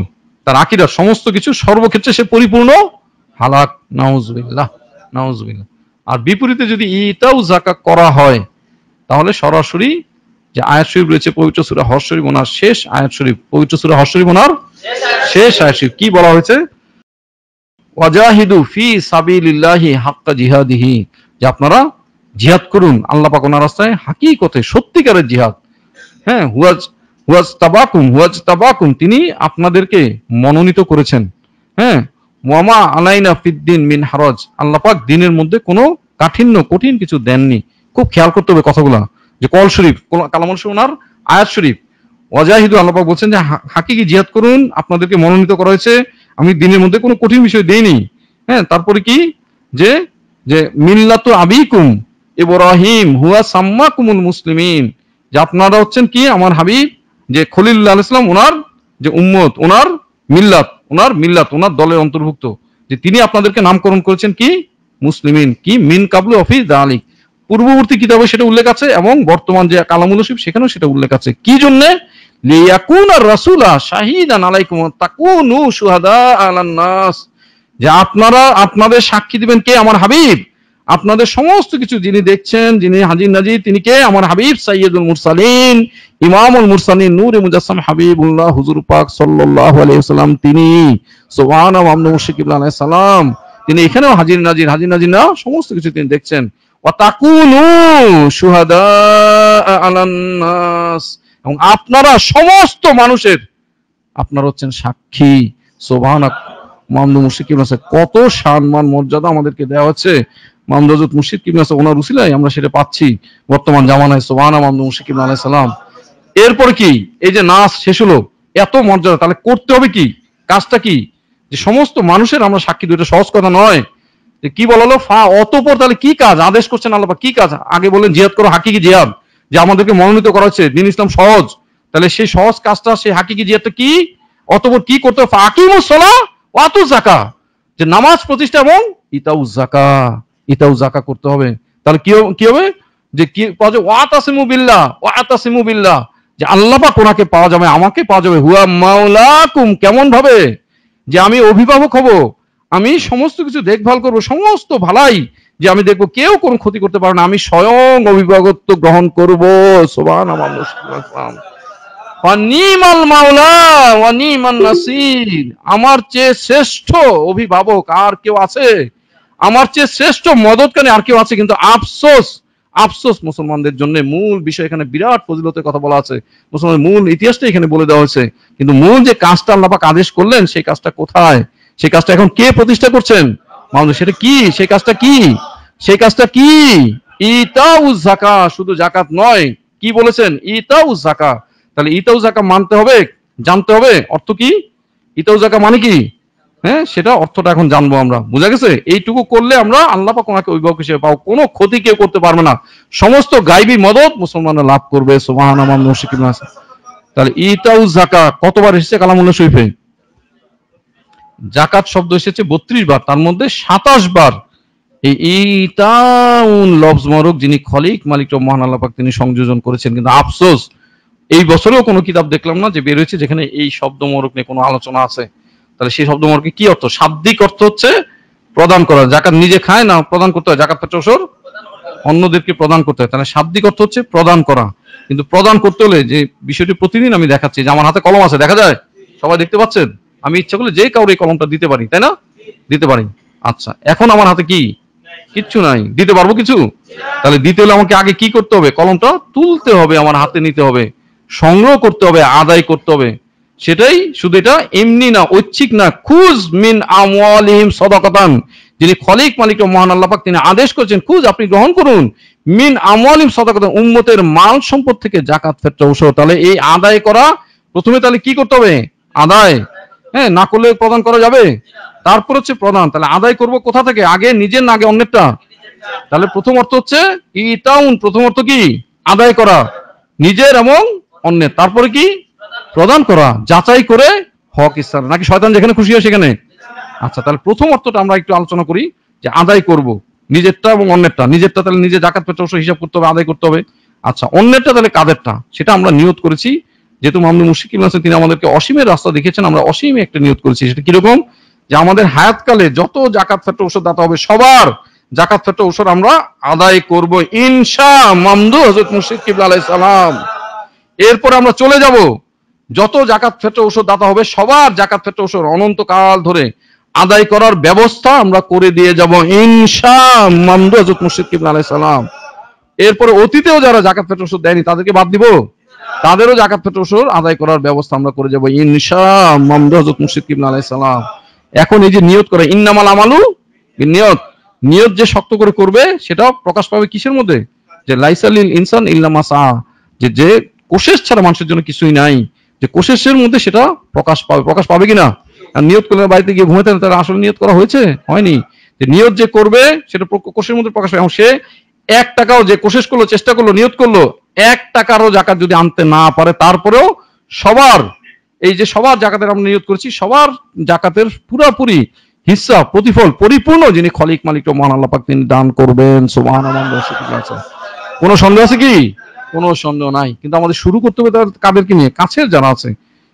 তার আকীদা, সমস্ত কিছু সর্বক্ষেত্রে সে পরিপূর্ণ হালাক, নাউজুবিল্লাহ, নাউজুবিল্লাহ। আর বিপরীতে যদি ইতাউ যাকাত করা হয় তাহলে সরাসরি যে আয়াত শরীফ রয়েছে পবিত্র সূরা হজ শরীফ ওনার শেষ আয়াত শরীফ, পবিত্র সূরা হজ শরীফ ওনার শেষ আয়াত শরীফ, কি বলা হয়েছে? ওয়াজাহিদু ফি সাবিলিল্লাহি হাক্কা জিহাদিহি, যে আপনারা জিহাদ করুন আল্লাহ পাক ওনার রাস্তায় হাকিকতে সত্যিকারের জিহাদ। হ্যাঁ, হুয়াজ তাবাকুম, তিনি আপনাদেরকে মনোনীত করেছেন। হ্যাঁ, ওয়ামা আলাইনা ফিদ্দিন মিন হারাজ, আল্লাহ পাক দিনের মধ্যে কোনো কাঠিন্য, কঠিন কিছু দেননি। খুব খেয়াল করতে হবে কথাগুলা, যে কল শরীফ, কালামুল শরীফ ওনার আয়াত শরীফ। ওয়াজাহিদু, আল্লাহ পাক বলছেন যে হাকিকি জিহাদ করুন, আপনাদেরকে মনোনীত করা হয়েছে, আমি দিনের মধ্যে কোনো কঠিন বিষয় দেইনি। হ্যাঁ, তারপরে কি? যে যে মিল্লাতু আবিকুম ইব্রাহিম হুয়া সাম্মাকুমুল মুসলিমিন, যে আপনারা হচ্ছেন কি আমার হাবিব যে খলিলুল্লাহ আলাইহিস সালাম ওনার যে উম্মত, ওনার মিল্লাত, ওনার দলের অন্তর্ভুক্ত, যে তিনি আপনাদেরকে নামকরণ করেছেন কি? মুসলিমিন। কি? মিন কাবলু ফি যালিক, পূর্ববর্তী কিতাবে সেটা উল্লেখ আছে, এবং বর্তমান যে কালামুল শরীফ সেখানেও সেটা উল্লেখ আছে। কি জন্য? লিয়াকুনা রাসূলা শাহিদান আলাইকুম তাকুনু শুহাদা আলান নাস, যে আপনারা আপনাদের সাক্ষী দিবেন কে? আমার হাবিব। আপনাদের সমস্ত কিছু যিনি দেখছেন, যিনি হাজির নাজির, তিনি কে? আমার হাবিব সাইয়্যিদুল মুরসালিন, ইমামুল মুরসালিন, নূরে মুজাসসাম হাবিবুল্লাহ হুজুর পাক সাল্লাল্লাহু আলাইহি ওয়াসাল্লাম, তিনি সুবহানাহু ওয়া মুশরিকিল্লাহ আলাইহিস সালাম, তিনি এখানেও হাজির নাজির না, সমস্ত কিছু তিনি দেখছেন। ওয়া তাকুনু শুহাদা আলান নাস, এবং আপনারা সমস্ত মানুষের আপনারা হচ্ছেন সাক্ষী। সুবহানাক মামদুদ মুর্শিদ কিবলা, কত সম্মান মর্যাদা আমাদেরকে দেওয়া হচ্ছে। মামদুদ মুর্শিদ কিবলা ওনার উসিলায় আমরা সেটা পাচ্ছি বর্তমান জামানায়। সুবহানা মামদুদ মুর্শিদ কিবলা আলাইহিস সালাম। এরপর কি? এই যে নাচ শেষ হলো, এত মর্যাদা, তাহলে করতে হবে কি? কাজটা কি? যে সমস্ত মানুষের আমরা সাক্ষী দিই, এটা সহজ কথা নয়। যে কি বলা হলো? অতঃপর তাহলে কি কাজ আদেশ করছেন আল্লাহ পাক? কি কাজ? আগে বলেন জিহাদ করো, হাকিকি জিহাদ, যে আমাদেরকে মনোনীত করা হচ্ছে, দ্বীন ইসলাম সহজ। তাহলে সেই সহজ কাজটা, সেই হাকিকি জিহাদটা কি? অতঃপর কি করতে হবে? আকিমুস সালাহ ওয়া আতুজ যাকাত, যে নামাজ প্রতিষ্ঠা এবং ইতাউ যাকাত করতে হবে। তাহলে কি হবে? যে কি পাওয়া যাবে? ওয়াতাসিমু বিল্লাহ, যে আল্লাহ পাক ওনাকে পাওয়া যাবে, আমাকে পাওয়া যাবে। হুয়া মাওলাকুম, কেমন ভাবে? যে আমি অভিভাবক হব, আমি সমস্ত কিছু দেখভাল করব, সমস্ত ভালাই যে আমি দেখবো, কেউ কোনো ক্ষতি করতে পারবে না, আমি স্বয়ং অভিভাবকত্ব গ্রহণ করব। সুবহানাল্লাহ। ওয়ানিমাল মাওলা ওয়া নিমান নাসির, আমার চেয়ে শ্রেষ্ঠ অভিভাবক আর কেউ আছে? আমার চেয়ে শ্রেষ্ঠ মদতকারী আর কেউ আছে? কিন্তু আফসোস মুসলমানদের জন্য। মূল বিষয় এখানে বিরাট ফজিলতের কথা বলা আছে, মুসলমানের মূল ইতিহাসটা এখানে বলে দেওয়া হয়েছে, কিন্তু মূল যে কাজটা আল্লাহ পাক আদেশ করলেন, সেই কাজটা কোথায়? সেই কাজটা এখন কে প্রতিষ্ঠা করছেন? মানুষ। সেটা কি? সেই কাজটা কি? ইতাউজ যাকাত, শুধু যাকাত নয়, কি বলেছেন? ইতাউজ যাকাত। তাহলে ইতাউ যাকাত মানতে হবে, জানতে হবে অর্থ কি? ইতাউ যাকাত মানে কি? হ্যাঁ, সেটা অর্থটা এখন জানবো আমরা। বুঝা গেছে? এইটুকু করলে আমরা আল্লাহ পাক ওনাকে অভিভাবক হিসেবে পাবো, কোনো ক্ষতি কেউ করতে পারবে না, সমস্ত গায়বী মদত মুসলমানরা লাভ করবে। সুবহানাল্লাহ। তাহলে ইতাউ যাকাত কতবার এসেছে কালামুল্লাহ শরীফে? যাকাত শব্দ এসেছে 32 বার, তার মধ্যে 27 বার এই ইতাউন লফজ মোবারক যিনি খলিক মালিক মহান আল্লাহ পাক তিনি সংযোজন করেছেন। কিন্তু আফসোস, এই বছরেও কোনো কিতাব দেখলাম না যে বের হয়েছে যেখানে এই শব্দ মোবারক নিয়ে কোনো আলোচনা আছে। তাহলে সেই শব্দ মোবারকের কি অর্থ? শাব্দিক অর্থ হচ্ছে প্রদান করা। যাকাত নিজে খায় না, প্রদান করতে হয়। যাকাত পাঁচ বছর অন্যদেরকে প্রদান করতে হয়। তাহলে শাব্দিক অর্থ হচ্ছে প্রদান করা। কিন্তু প্রদান করতে হলে যে বিষয়টি প্রতিদিন আমি দেখাচ্ছি, যে আমার হাতে কলম আছে, দেখা যায়, সবাই দেখতে পাচ্ছেন, আমি ইচ্ছা করলে যে কাউরে কলমটা দিতে পারি, তাই না? দিতে পারি। আচ্ছা, এখন আমার হাতে কি? কিচ্ছু নাই, দিতে পারবো কিছু? তাহলে দিতে হলে আমাকে আগে কি করতে হবে? কলমটা তুলতে হবে, আমার হাতে নিতে হবে, সংগ্রহ করতে হবে, আদায় করতে হবে। সেটাই, শুধু এটা এমনি না, ঐচ্ছিক না। খুজ মিন আমওয়ালিহিম সাদাকাতান, যিনি খলিক মালিক ও মহান আল্লাহ পাক তিনি আদেশ করেছেন, খুজ আপনি গ্রহণ করুন, মিন আমওয়ালিহিম সাদাকাতান উম্মতের মাল সম্পদ থেকে যাকাত ফিতরা ঔষধ। তাহলে এই আদায় করা, প্রথমে তাহলে কি করতে হবে? আদায়। হ্যাঁ, না করলে প্রদান করা যাবে? তারপর হচ্ছে প্রদান। তাহলে আদায় করব কোথা থেকে? আগে নিজের না আগে অন্যেরটা? তাহলে প্রথম অর্থ হচ্ছে ইতাউন, প্রথম অর্থ কি? আদায় করা, নিজের এবং অন্যের। তারপরে কি? প্রদান করা, যাচাই করে হক ইসলাম, নাকি শয়তান যেখানে খুশি হয় সেখানে। আচ্ছা, তাহলে প্রথম অর্থটা আমরা একটু আলোচনা করি, যে আদায় করব নিজেরটা এবং অন্যেরটা। নিজেরটা তাহলে নিজে জাকাত ফিতরা ঔষধ হিসাব করতে হবে, আদায় করতে হবে। আচ্ছা, অন্যেরটা তাহলে কাদেরটা? সেটা আমরা নিয়ত করেছি, যেহেতু মামুনুল মুশরিক ইবনে আছেন তিনি আমাদেরকে অসীমের রাস্তা দেখিয়েছেন, আমরা অসীমে একটা নিয়ত করেছি। সেটা কিরকম? যে আমাদের হায়াতকালে যত জাকাত ফিতরা ঔষধ দাতা হবে সবার জাকাত ফিতরা ঔষধ আমরা আদায় করব ইনশাআল্লাহ। মামদু হযরত মুশরিক কিবলা আলাইহিস সালাম। এরপর আমরা চলে যাব, যত জাকাত ফিতরা ঔষধ দাতা হবে সবার জাকাত ফিতরা ঔষধ অনন্তকাল ধরে আদায় করার ব্যবস্থা আমরা করে দিয়ে যাব ইনশাআল্লাহ। মামদু হযরত মুশরিক কিবলা আলাইহিস সালাম। এরপরে অতীতেও যারা জাকাত ফিতরা ঔষধ দেয়নি তাদেরকে বাদ দিব, তাদেরও জাকাত ফিতরা ঔষধ আদায় করার ব্যবস্থা আমরা করে যাব ইনশাআল্লাহ। মামদু হযরত মুশরিক কিবলা আলাইহিস সালাম। এখন এই যে নিয়ত করে, ইন্নামাল আমালু বিনিয়ত, নিয়ত যে শক্ত করে করবে সেটা প্রকাশ পাবে কিসের মধ্যে? যে লাইসালিল ইনসান ইল্লা মা সা, যে কোশিশ ছাড়া মানুষের জন্য কিছুই নাই, যে কোশিশের মধ্যে সেটা প্রকাশ পাবে। প্রকাশ পাবে কিনা? আর নিয়ত করলে বাড়িতে গিয়ে ঘুমাতে তার আসলে নিয়ত করা হয়েছে? হয়নি। যে নিয়ত যে করবে সেটা কোশিশের মধ্যে প্রকাশ পাবে। এবং সে 1 টাকাও যে কোশিশ করলো, চেষ্টা করলো, নিয়ত করলো, 1 টাকারও জাকাত যদি আনতে না পারে, তারপরেও সবার, এই যে সবার জাকাতের আমরা নিয়ত করেছি, সবার জাকাতের পুরোপুরি হিস্সা, প্রতিফল পরিপূর্ণ যিনি খলিক মালিক ও মহান আল্লাহ পাক তিনি দান করবেন। সুবহানাল্লাহ। কোনো সন্দেহ আছে কি? কোনো সন্দেহ নাই। কিন্তু আমাদের শুরু করতে হবে কাদেরকে নিয়ে? কাছের যারা আছে।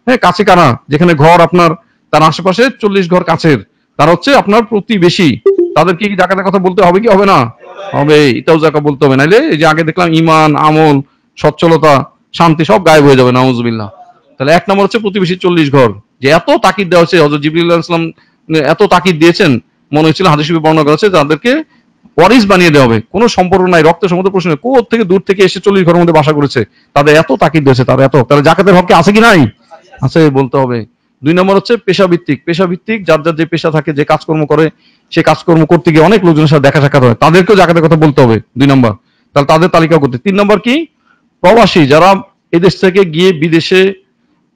হ্যাঁ, কাছে কারা? যেখানে ঘর আপনার, তার আশেপাশে 40 ঘর কাছের, তারা হচ্ছে আপনার প্রতিবেশী। তাদেরকে কি জাকাতের কথা বলতে হবে কি হবে না? হবে। এটাও জাকাত বলতে হবে, নাইলে এই যে আগে দেখলাম ইমান, আমল, সচ্ছলতা, শান্তি সব গায়েব হয়ে যাবে, নাউজুবিল্লাহ। তাহলে 1 নম্বর হচ্ছে প্রতিবেশী 40 ঘর, যে এত তাকিদ দেওয়া হচ্ছে, হযরত জিবরিল আলাইহিস সালাম এত তাকিদ দিয়েছেন, মনে হয়েছিল হাদিস শরীফে বর্ণনা করা হচ্ছে তাদেরকে ওয়ারিস বানিয়ে দেওয়া হবে, কোনো সম্পর্ক নাই, রক্তের সম্বন্ধে প্রশ্ন নেই, কোথা থেকে দূর থেকে এসে 40 ঘরের মধ্যে বাসা করেছে, তাদের এত তাকিদ দিয়েছে, তারা এত। তাহলে জাকাতের হক কি আছে কি নাই? আছে, বলতে হবে। 2 নম্বর হচ্ছে পেশাভিত্তিক। পেশাভিত্তিক যার যার যে পেশা থাকে, যে কাজকর্ম করে, সে কাজকর্ম করতে গিয়ে অনেক লোকজনের সাথে দেখা সাক্ষাৎ হয়, তাদেরকেও জাকাতের কথা বলতে হবে 2 নম্বর। তাহলে তাদের তালিকা করতে। 3 নম্বর কি? প্রবাসী, যারা এদেশ থেকে গিয়ে বিদেশে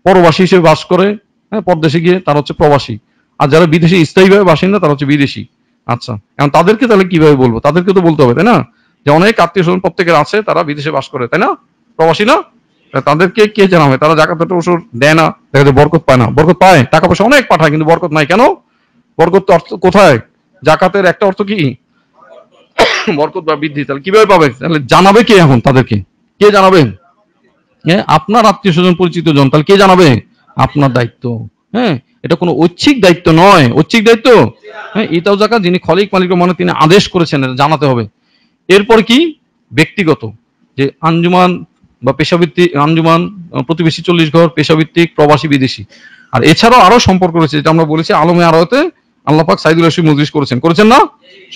পরবাসী হিসেবে বাস করে, হ্যাঁ, পরদেশে গিয়ে, তারা হচ্ছে প্রবাসী। আর যারা বিদেশে স্থায়ীভাবে বাসিন্দা তারা হচ্ছে বিদেশি। আচ্ছা, এখন তাদেরকে তাহলে কিভাবে বলবো? তাদেরকে তো বলতে হবে, তাই না? যে অনেক আত্মীয় স্বজন প্রত্যেকের আছে, তারা বিদেশে বাস করে, তাই না? প্রবাসী না? তাদেরকে কে জানাবে? তারা জাকাতের ওষুধ দেয় না, দেখা যায় বরকত পায় না। বরকত পায়, টাকা পয়সা অনেক পাঠায়, কিন্তু বরকত নাই। কেন? বরকত তো অর্থ কোথায়? জাকাতের একটা অর্থ কি? বরকত বা বৃদ্ধি। তাহলে কিভাবে পাবে? তাহলে জানাবে কে? এখন তাদেরকে কে জানাবে? আপনার আত্মীয় স্বজন পরিচিত জন। তাহলে কে জানাবে? আপনার দায়িত্ব। হ্যাঁ, এটা কোনো ঐচ্ছিক দায়িত্ব নয়। ঐচ্ছিক দায়িত্ব, হ্যাঁ, এটাও জাকাত যিনি খলিক মালিক মানে তিনি আদেশ করেছেন, এটা জানাতে হবে। এরপর কি? ব্যক্তিগত, যে আঞ্জুমান বা পেশাভিত্তিক আঞ্জুমান, প্রতিবেশী 40 ঘর, পেশাভিত্তিক, প্রবাসী, বিদেশি। আর এছাড়াও আরো সম্পর্ক রয়েছে, যেটা আমরা বলেছি আলমে আরাতে আল্লাহ পাক সাইদুল রাশিদ মজলিস করেছেন না?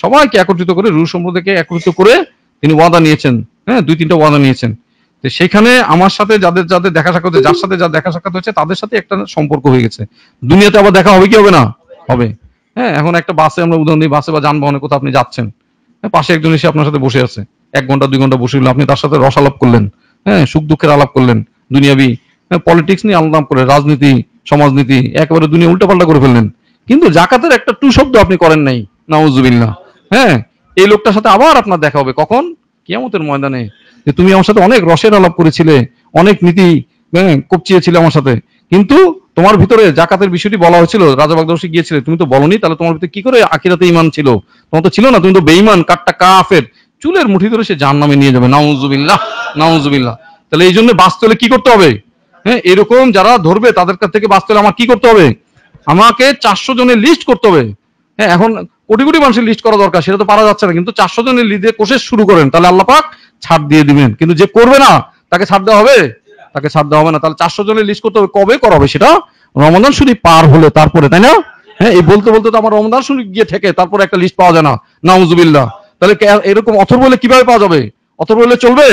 সবাইকে একত্রিত করে, রুশ সম্প্রদায়কে একত্রিত করে তিনি ওয়াদা নিয়েছেন। হ্যাঁ, 2-3টা ওয়াদা নিয়েছেন। তো সেখানে আমার সাথে যাদের যাদের দেখা সাক্ষাৎ হয়েছে, যার সাথে যার দেখা সাক্ষাৎ হয়েছে, তাদের সাথে একটা সম্পর্ক হয়ে গেছে। দুনিয়াতে আবার দেখা হবে কি হবে না? হবে। হ্যাঁ, এখন একটা বাসে আমরা উদাহরণ দিই, বাসে বা যানবাহনে কোথাও আপনি যাচ্ছেন, হ্যাঁ, পাশে একজন এসে আপনার সাথে বসে আছে, 1 ঘন্টা 2 ঘন্টা বসে হলো, আপনি তার সাথে রসালাপ করলেন, হ্যাঁ, সুখ দুঃখের আলাপ করলেন, দুনিয়াবি, হ্যাঁ, পলিটিক্স নিয়ে আলাপ করে, রাজনীতি, সমাজনীতি, একেবারে দুনিয়া উল্টাপাল্টা করে ফেললেন, কিন্তু জাকাতের একটা টু শব্দ আপনি করেন নাই, নাউজুবিল্লাহ। হ্যাঁ, এই লোকটার সাথে আবার আপনার দেখা হবে কখন? কিয়ামতের ময়দানে। যে তুমি আমার সাথে অনেক রসের আলাপ করেছিলে, অনেক নীতি কপচিয়েছিলে আমার সাথে, কিন্তু তোমার ভিতরে জাকাতের বিষয়টি বলা হয়েছিল, রাজা বাগদর্শী গিয়েছিলে, তুমি তো বলনি, তাহলে তোমার ভিতরে কি করে আখিরাতে ঈমান ছিল? তোমার তো ছিল না, তুমি তো বেঈমান, কাট্টা কাফের। চুলের মুঠি ধরে সে জাহান্নামে নিয়ে যাবে, নাউজুবিল্লাহ, নাউজুবিল্লাহ। তাহলে এই জন্য বাঁচতে হলে কি করতে হবে? হ্যাঁ, এরকম যারা ধরবে তাদের কাছ থেকে বাঁচতে হলে আমার কি করতে হবে? আমাকে 400 জনের লিস্ট করতে হবে। হ্যাঁ, এখন কোটি কোটি মানুষের লিস্ট করা দরকার, সেটা তো পারা যাচ্ছে না, কিন্তু 400 জনের লিস্টে কোশেষ শুরু করেন, তাহলে আল্লাহ পাক ছাড় দিয়ে দিবেন। কিন্তু যে করবে না তাকে ছাড় দেওয়া হবে? তাকে ছাড় দেওয়া হবে না। তাহলে 400 জনের লিস্ট করতে হবে। কবে করা হবে সেটা? রমজান শরীফ পার হলে তারপরে, তাই না? হ্যাঁ, এই বলতে বলতে তো আমার রমজান শরীফ গিয়ে থেকে তারপর একটা লিস্ট পাওয়া যায় না, নাউজুবিল্লাহ। তাহলে এরকম অথর্ব বলে কিভাবে পাওয়া যাবে? অথর্ব বলে চলবে?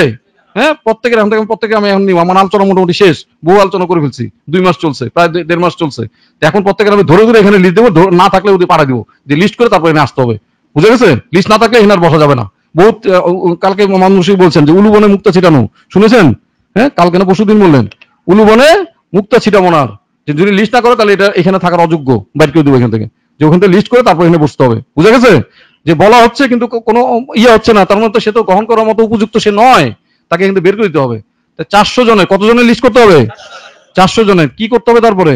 হ্যাঁ, প্রত্যেকের এখন থেকে প্রত্যেকে আমি এখন আমার আলোচনা মোটামুটি শেষ, বহু আলোচনা করে ফেলছি, 2 মাস চলছে, প্রায় 1.5 মাস চলছে। এখন প্রত্যেকের আমি ধরে ধরে এখানে লিস্ট দেবো, না থাকলে ওদের পাড়া দিব, যে লিস্ট করে তারপরে এখানে আসতে হবে। বুঝে গেছে? লিস্ট না থাকলে এখানে আর বসা যাবে না। বহুত কালকে মানুষ বলছেন যে উলুবনে মুক্তা ছিটানো, শুনেছেন? হ্যাঁ, কালকে না পরশুদিন বললেন উলুবনে মুক্তা ছিটাবো না, যে যদি লিস্ট না করে তাহলে এটা এখানে থাকার অযোগ্য, বাইর করে দেবো এখান থেকে, যে ওখান থেকে লিস্ট করে তারপর এখানে বসতে হবে। বুঝা গেছে? যে বলা হচ্ছে কিন্তু কোনো ইয়ে হচ্ছে না, তার মানে তো সে তো গ্রহণ করার মতো উপযুক্ত সে নয়, তাকে কিন্তু বের করে দিতে হবে। 400 জনের, কত জনের লিস্ট করতে হবে? 400 জনের কি করতে হবে তারপরে?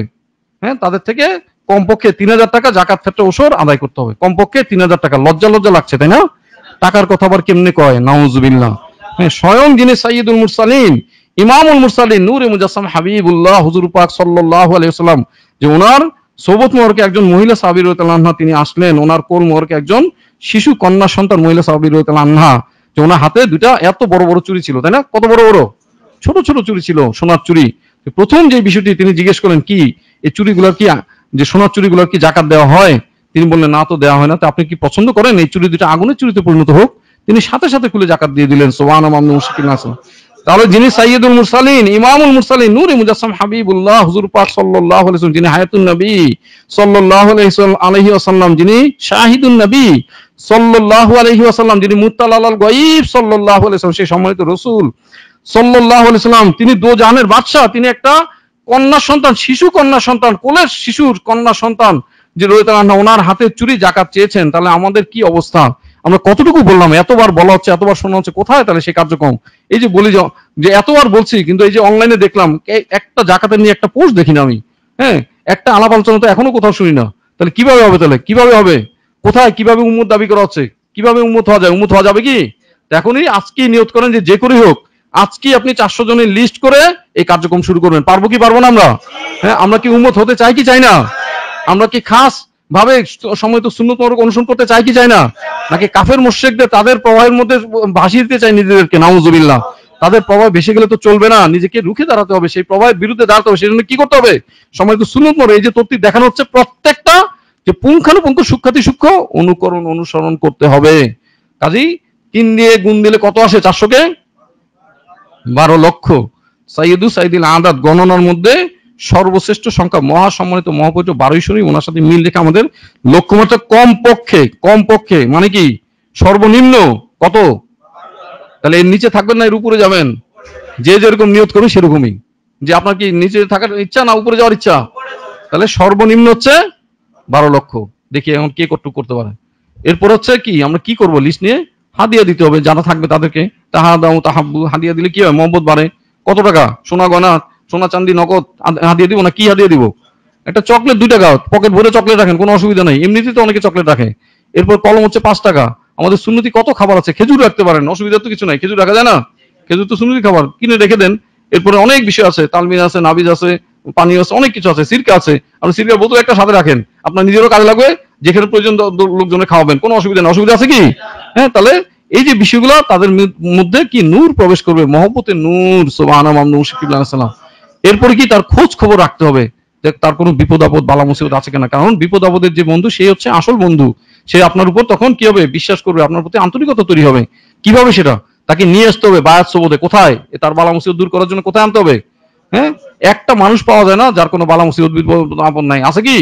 হ্যাঁ, তাদের থেকে কমপক্ষে 3000 টাকা জাকাত ক্ষেত্রে ওসর আদায় করতে হবে, কমপক্ষে 3000 টাকা। লজ্জা লজ্জা লাগছে তাই না? টাকার কথা আবার কেমনে কয়, নাউজুবিল্লাহ। হ্যাঁ, স্বয়ং যিনি সাইয়্যিদুল মুরসালিন, ইমামুল মুরসালিন, নূরে মুজাসসাম হাবিবুল্লাহ হুজুর পাক সাল্লাল্লাহু আলাইহি ওয়াসাল্লাম, যে ওনার সোবত মোহরকে একজন মহিলা সাহাবী রাদিয়াল্লাহু আনহা তিনি আসলেন, ওনার কোল মোহরকে একজন শিশু কন্যা সন্তান মহিলা সাহাবী রাদিয়াল্লাহু আনহা, যে ওনার হাতে দুইটা এত বড় বড় চুড়ি ছিল, তাই না? কত বড় বড়? ছোট ছোট চুড়ি ছিল, সোনার চুড়ি। প্রথম যে বিষয়টি তিনি জিজ্ঞেস করেন, কি এই চুড়িগুলোর কি, যে সোনার চুড়িগুলোর কি জাকাত দেওয়া হয়? তিনি বললেন, না তো দেওয়া হয় না। তো আপনি কি পছন্দ করেন এই চুড়ি দুটো আগুনের চুড়িতে পরিণত হোক? তিনি সাথে সাথে খুলে জাকাত দিয়ে দিলেন। সুবহানাল্লাহ। তাহলে যিনি সাইয়্যিদুল মুরসালিন, ইমামুল মুরসালিন, নূরে মুজাসসাম হাবিবুল্লাহ হুজুর পাক সাল্লাল্লাহু আলাইহি ওয়াসাল্লাম, যিনি হায়াতুন নবী সাল্লাল্লাহু আলাইহি ওয়াসাল্লাম, যিনি শাহিদুন নবী সাল্লাল্লাহু আলাইহি ওয়াসাল্লাম, যিনি মুত্তালাল গায়ব সাল্লাল্লাহু আলাইহি ওয়াসাল্লাম, সেই সম্মানিত রাসূল সাল্লাল্লাহু আলাইহি ওয়াসাল্লাম, তিনি দো জাহানের বাদশা, তিনি একটা কন্যা সন্তান, শিশু কন্যা সন্তান, কোলের শিশুর কন্যা সন্তান যে রয়েছে ওনার হাতে চুরি জাকাত চেয়েছেন। তাহলে আমাদের কি অবস্থা? আমরা কতটুকু বললাম? এতবার বলা হচ্ছে, এতবার শোনা হচ্ছে, কোথায় তাহলে সেই কার্যক্রম? এই যে বলি যে এতবার বলছি, কিন্তু এই যে অনলাইনে দেখলাম একটা জাকাতের নিয়ে একটা পোস্ট দেখি না আমি। হ্যাঁ, একটা আলাপ আলোচনা তো এখনো কোথাও শুনি না। তাহলে কিভাবে হবে? তাহলে কিভাবে হবে? কোথায় কিভাবে উম্মত দাবি করা হচ্ছে? কিভাবে উম্মত হওয়া যায়? উম্মত হওয়া যাবে কি? এখনই আজকেই নিয়ত করেন যে করেই হোক আজকে আপনি 400 জনের লিস্ট করে এই কার্যক্রম শুরু করবেন। পারবো কি পারবো না আমরা? হ্যাঁ, আমরা কি উম্মত হতে চাই কি চাই না? আমরা কি খাস ভাবে সময় তো সুন্নত মোবারক অনুসরণ করতে চাই কি চাই না? নাকি কাফের মুশরিকদের তাদের প্রভাবের মধ্যে ভাসিয়ে দিতে চাই নিজেদেরকে? নাউজুবিল্লাহ। তাদের প্রভাব বেশি গেলে তো চলবে না, নিজেকে রুখে দাঁড়াতে হবে, সেই প্রভাবের বিরুদ্ধে দাঁড়াতে হবে। সেই জন্য কি করতে হবে? সময় তো সুন্নত মোবারক, এই যে তরতিব দেখানো হচ্ছে, প্রত্যেকটা যে পুঙ্খানুপুঙ্খ সূক্ষ্মাতি সূক্ষ্ম অনুকরণ অনুসরণ করতে হবে। কাজেই 3 দিয়ে গুণ দিলে কত আসে? 400 কে 12 লক্ষ। সাইয়্যিদু সাইয়্যিদিল আদাদ, গণনার মধ্যে সর্বশ্রেষ্ঠ সংখ্যা, মহাসম্মানিত মহাপবিত্র 12 শরীফ, ওনার সাথে মিল রেখে আমাদের লক্ষ্যমাত্রা কমপক্ষে মানে কি সর্বনিম্ন কত? তাহলে এর নিচে থাকবেন না এর উপরে যাবেন? যে যেরকম নিয়ত করবে সেরকমই। যে আপনার কি নিচে থাকার ইচ্ছা না উপরে যাওয়ার ইচ্ছা? তাহলে সর্বনিম্ন হচ্ছে 12 লক্ষ। দেখি এখন কে কতটুকু করতে পারে। এরপর হচ্ছে কি, আমরা কি করব? লিস্ট নিয়ে হাদিয়া দিতে হবে, যারা থাকবে তাদেরকে। তাহাদাউ তাহাব্বু, হাদিয়া দিলে কি হয়? মহব্বত বাড়ে। কত টাকা? সোনা গয়না, সোনা চাঁদি, নগদ হাদিয়া দিব না কি হাদিয়া দিব? একটা চকলেট 2 টাকা, পকেট ভরে চকলেট রাখেন, কোনো অসুবিধা নেই, এমনিতেই তো অনেকে চকলেট রাখে। এরপর কলম হচ্ছে 5 টাকা। আমাদের সুন্নতি কত খাবার আছে, খেজুর রাখতে পারেন, অসুবিধা তো কিছু নাই। খেজুর রাখা যায় না? খেজুর তো সুন্নতি খাবার, কিনে রেখে দেন। এরপরে অনেক বিষয় আছে, তালমিন আছে, নাবিজ আছে, পানি আছে, অনেক কিছু আছে, সিরকা আছে। আপনি সিরকার বোতল একটা সাথে রাখেন, আপনার নিজেরও কাজে লাগবে, যেখানে প্রয়োজন লোকজনের খাওয়াবেন, কোনো অসুবিধা নেই। অসুবিধা আছে কি? হ্যাঁ, তাহলে এই যে বিষয়গুলো তাদের মধ্যে কি নূর প্রবেশ করবে, মহব্বতের নূর। সুবহানাল্লাহ। এরপরে কি তার খোঁজ খবর রাখতে হবে, তার কোনো বিপদ আপদ বালা মুসিবত আছে কিনা। কারণ বিপদ আপদের যে বন্ধু, সেই হচ্ছে আসল বন্ধু। সে আপনার উপর তখন কি হবে? বিশ্বাস করবে, আপনার প্রতি আন্তরিকতা তৈরি হবে। কিভাবে সেটা? তাকে নিয়ে আসতে হবে বায়াত সবদে। কোথায়? তার বালা মুসিবত দূর করার জন্য কোথায় আনতে হবে? হ্যাঁ, একটা মানুষ পাওয়া যায় না যার কোনো বালা মুসিবত বিপদ আপদ নাই, আছে কি?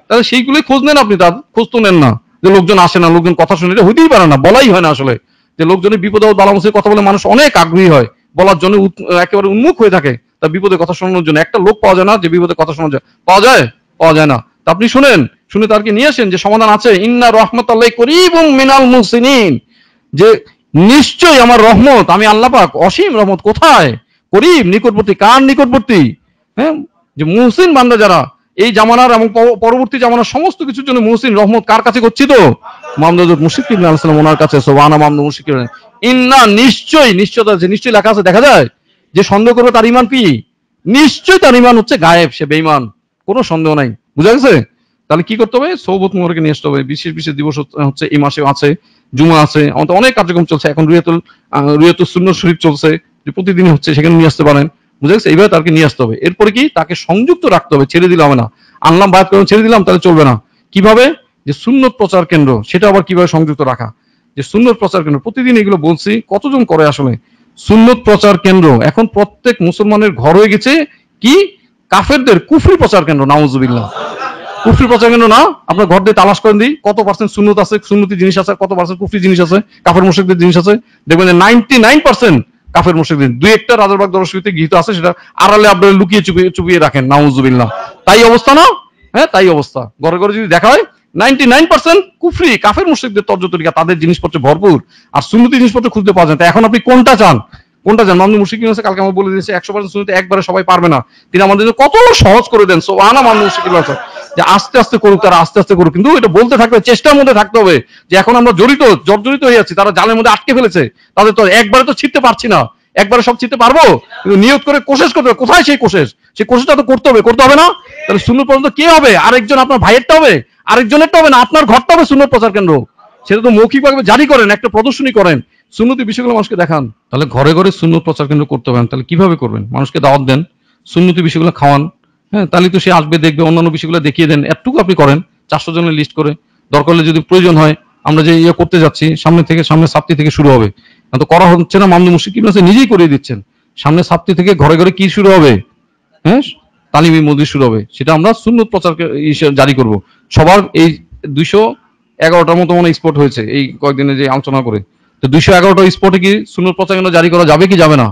তাহলে সেইগুলোই খোঁজ নেন আপনি, তার খোঁজ তো নেন না। যে লোকজন আসে না, লোকজন কথা শুনে, এটা হইতেই পারে না, বলাই হয় না আসলে। যে লোকজনের বিপদ আপদ বালা মুসিবত কথা বলে মানুষ অনেক আগ্রহী হয়, বলার জন্য একেবারে উন্মুখ হয়ে থাকে, তার বিপদের কথা শোনানোর জন্য। একটা লোক পাওয়া যায় না যে বিপদের কথা শোনা যায়, পাওয়া যায় না। তা আপনি শুনেন, শুনে তারকে নিয়ে আসেন যে সমাধান আছে। ইন্না রাহমাতাল্লাহি করিবুম মিনাল মুহসিনিন, যে নিশ্চয়ই আমার রহমত, আমি আল্লাহ পাক অসীম রহমত। কোথায়? করিব, নিকটবর্তী। কার নিকটবর্তী? হ্যাঁ, যে মুহসিন বান্দা যারা, এই জামানার এবং পরবর্তী জামানার সমস্ত কিছুর জন্য মুহসিন রহমত কার কাছে গচ্ছিত? মুহাম্মদ মুশফিক ইবনে আল-সালাম ওনার কাছে। সুবহানা মুহাম্মদ মুশফিক। ইন্না, নিশ্চয়ই, নিশ্চয়তা আছে, নিশ্চয়ই লেখা আছে, দেখা যায়। যে সন্দেহ করবে তার ঈমান কি? নিশ্চয়ই তার ঈমান হচ্ছে গায়েব, সে বেঈমান, কোনো সন্দেহ নাই। বুঝা গেছে? তাহলে কি করতে হবে? সওবত মোবারকে নিয়ে আসতে হবে। বিশেষ বিশেষ দিবস হচ্ছে এই মাসে আছে, জুমা আছে, আমাদের অনেক কার্যক্রম চলছে। এখন রুয়াতুল সুন্নাহ শরীফ চলছে, যে প্রতিদিনই হচ্ছে, সেখানে নিয়ে আসতে পারেন। বুঝা গেছে? এইভাবে তাকে নিয়ে আসতে হবে। এরপরে কি, তাকে সংযুক্ত রাখতে হবে, ছেড়ে দিলে হবে না। আনলাম বায়াত করলাম ছেড়ে দিলাম তাহলে চলবে না। কিভাবে? যে সুন্নত প্রচার কেন্দ্র, সেটা আবার কিভাবে সংযুক্ত রাখা, যে সুন্নত প্রচার কেন্দ্র প্রতিদিন এগুলো বলছি, কতজন করে আসলে সুন্নত প্রচার কেন্দ্র? এখন প্রত্যেক মুসলমানের ঘর হয়ে গেছে কি? কাফেরদের কুফরি প্রচার কেন্দ্র। নাউজুবিল্লাহ, কুফরি প্রচার কেন্দ্র না? আপনার ঘর দিয়ে তালাশ করেন দিই, কত পার্সেন্ট সুন্নত আছে, সুন্নতি জিনিস আছে, কত পার্সেন্ট কুফরি জিনিস আছে, কাফের মুশরিকদের জিনিস আছে। দেখবেন যে 99% কাফের মুশরিকদের, দুই একটা রাজারবাগ দরজশরীফে গৃহীত আছে, সেটা আড়ালে আপনারা লুকিয়ে চুপিয়ে রাখেন। নাউজুবিল্লাহ, তাই অবস্থা না? হ্যাঁ, তাই অবস্থা। ঘরে ঘরে যদি দেখা হয় 99% কুফরি কাফের মুশরিকদের তর্জ তরিকা, তাদের জিনিসপত্র ভরপুর, আর সুন্নতি জিনিসপত্র খুঁজতে পাওয়া যায়। তাই এখন আপনি কোনটা চান? কোনটা চান? মামুন মুশরিক আছে, কালকে আমরা বলে দিয়েছি 100% সুন্নতি একবারে সবাই পারবে না, তিনি আমাদের জন্য কত সহজ করে দেন। সুবহানাল্লাহ, মামুন মুশরিক আছে যে আস্তে আস্তে করুক, তারা আস্তে আস্তে করুক, কিন্তু এটা বলতে থাকবে, চেষ্টার মধ্যে থাকতে হবে যে এখন আমরা জর্জরিত হয়ে যাচ্ছি, তারা জালের মধ্যে আটকে ফেলেছে, তাদের তো একবারে তো ছিটতে পারছি না, একবারে সব ছিটতে পারবো, কিন্তু নিয়ত করে কোশেশ করতে হবে। কোথায় সেই কোশেশ? সেই কোশেশটা তো করতে হবে না? তাহলে সুন্নত পর্যন্ত কে হবে? আরেকজন আপনার ভাইয়েরটা হবে, আরেকজনেরটা হবে না, আপনার ঘরটা হবে সুন্নত প্রচার কেন্দ্র। সেটা তো মৌখিকভাবে জারি করেন, একটা প্রদর্শনী করেন, সুন্নতি বিষয়গুলো মানুষকে দেখান। তাহলে ঘরে ঘরে সুন্নত প্রচার কেন্দ্র করতে হবে। তাহলে কিভাবে করবেন? মানুষকে দাওয়াত দেন, সুন্নতি বিষয়গুলো খাওয়ান, হ্যাঁ, তাহলে তো সে আসবে, দেখবে, অন্যান্য বিষয়গুলো দেখিয়ে দেন। এতটুকু আপনি করেন, 400 জনের লিস্ট করে, দরকার হলে যদি প্রয়োজন হয়, আমরা যে করতে যাচ্ছি সামনে সাপ্তাহ থেকে শুরু হবে, তো করা হচ্ছে না, মামদুদ মুশরিক ইবনে নাসির নিজেই করিয়ে দিচ্ছেন। সামনে সাপ্তাহ থেকে ঘরে ঘরে কি শুরু হবে? হ্যাঁ, তালিমি মজলিস শুরু হবে, সেটা আমরা সুন্নত প্রচার জারি করব। সবার এই 211টার মতো মনে স্পট হয়েছে এই কয়েকদিনে যে আলোচনা করে, তো 211টা স্পটে কি সুন্নত প্রচার কেন্দ্র জারি করা যাবে কি যাবে না?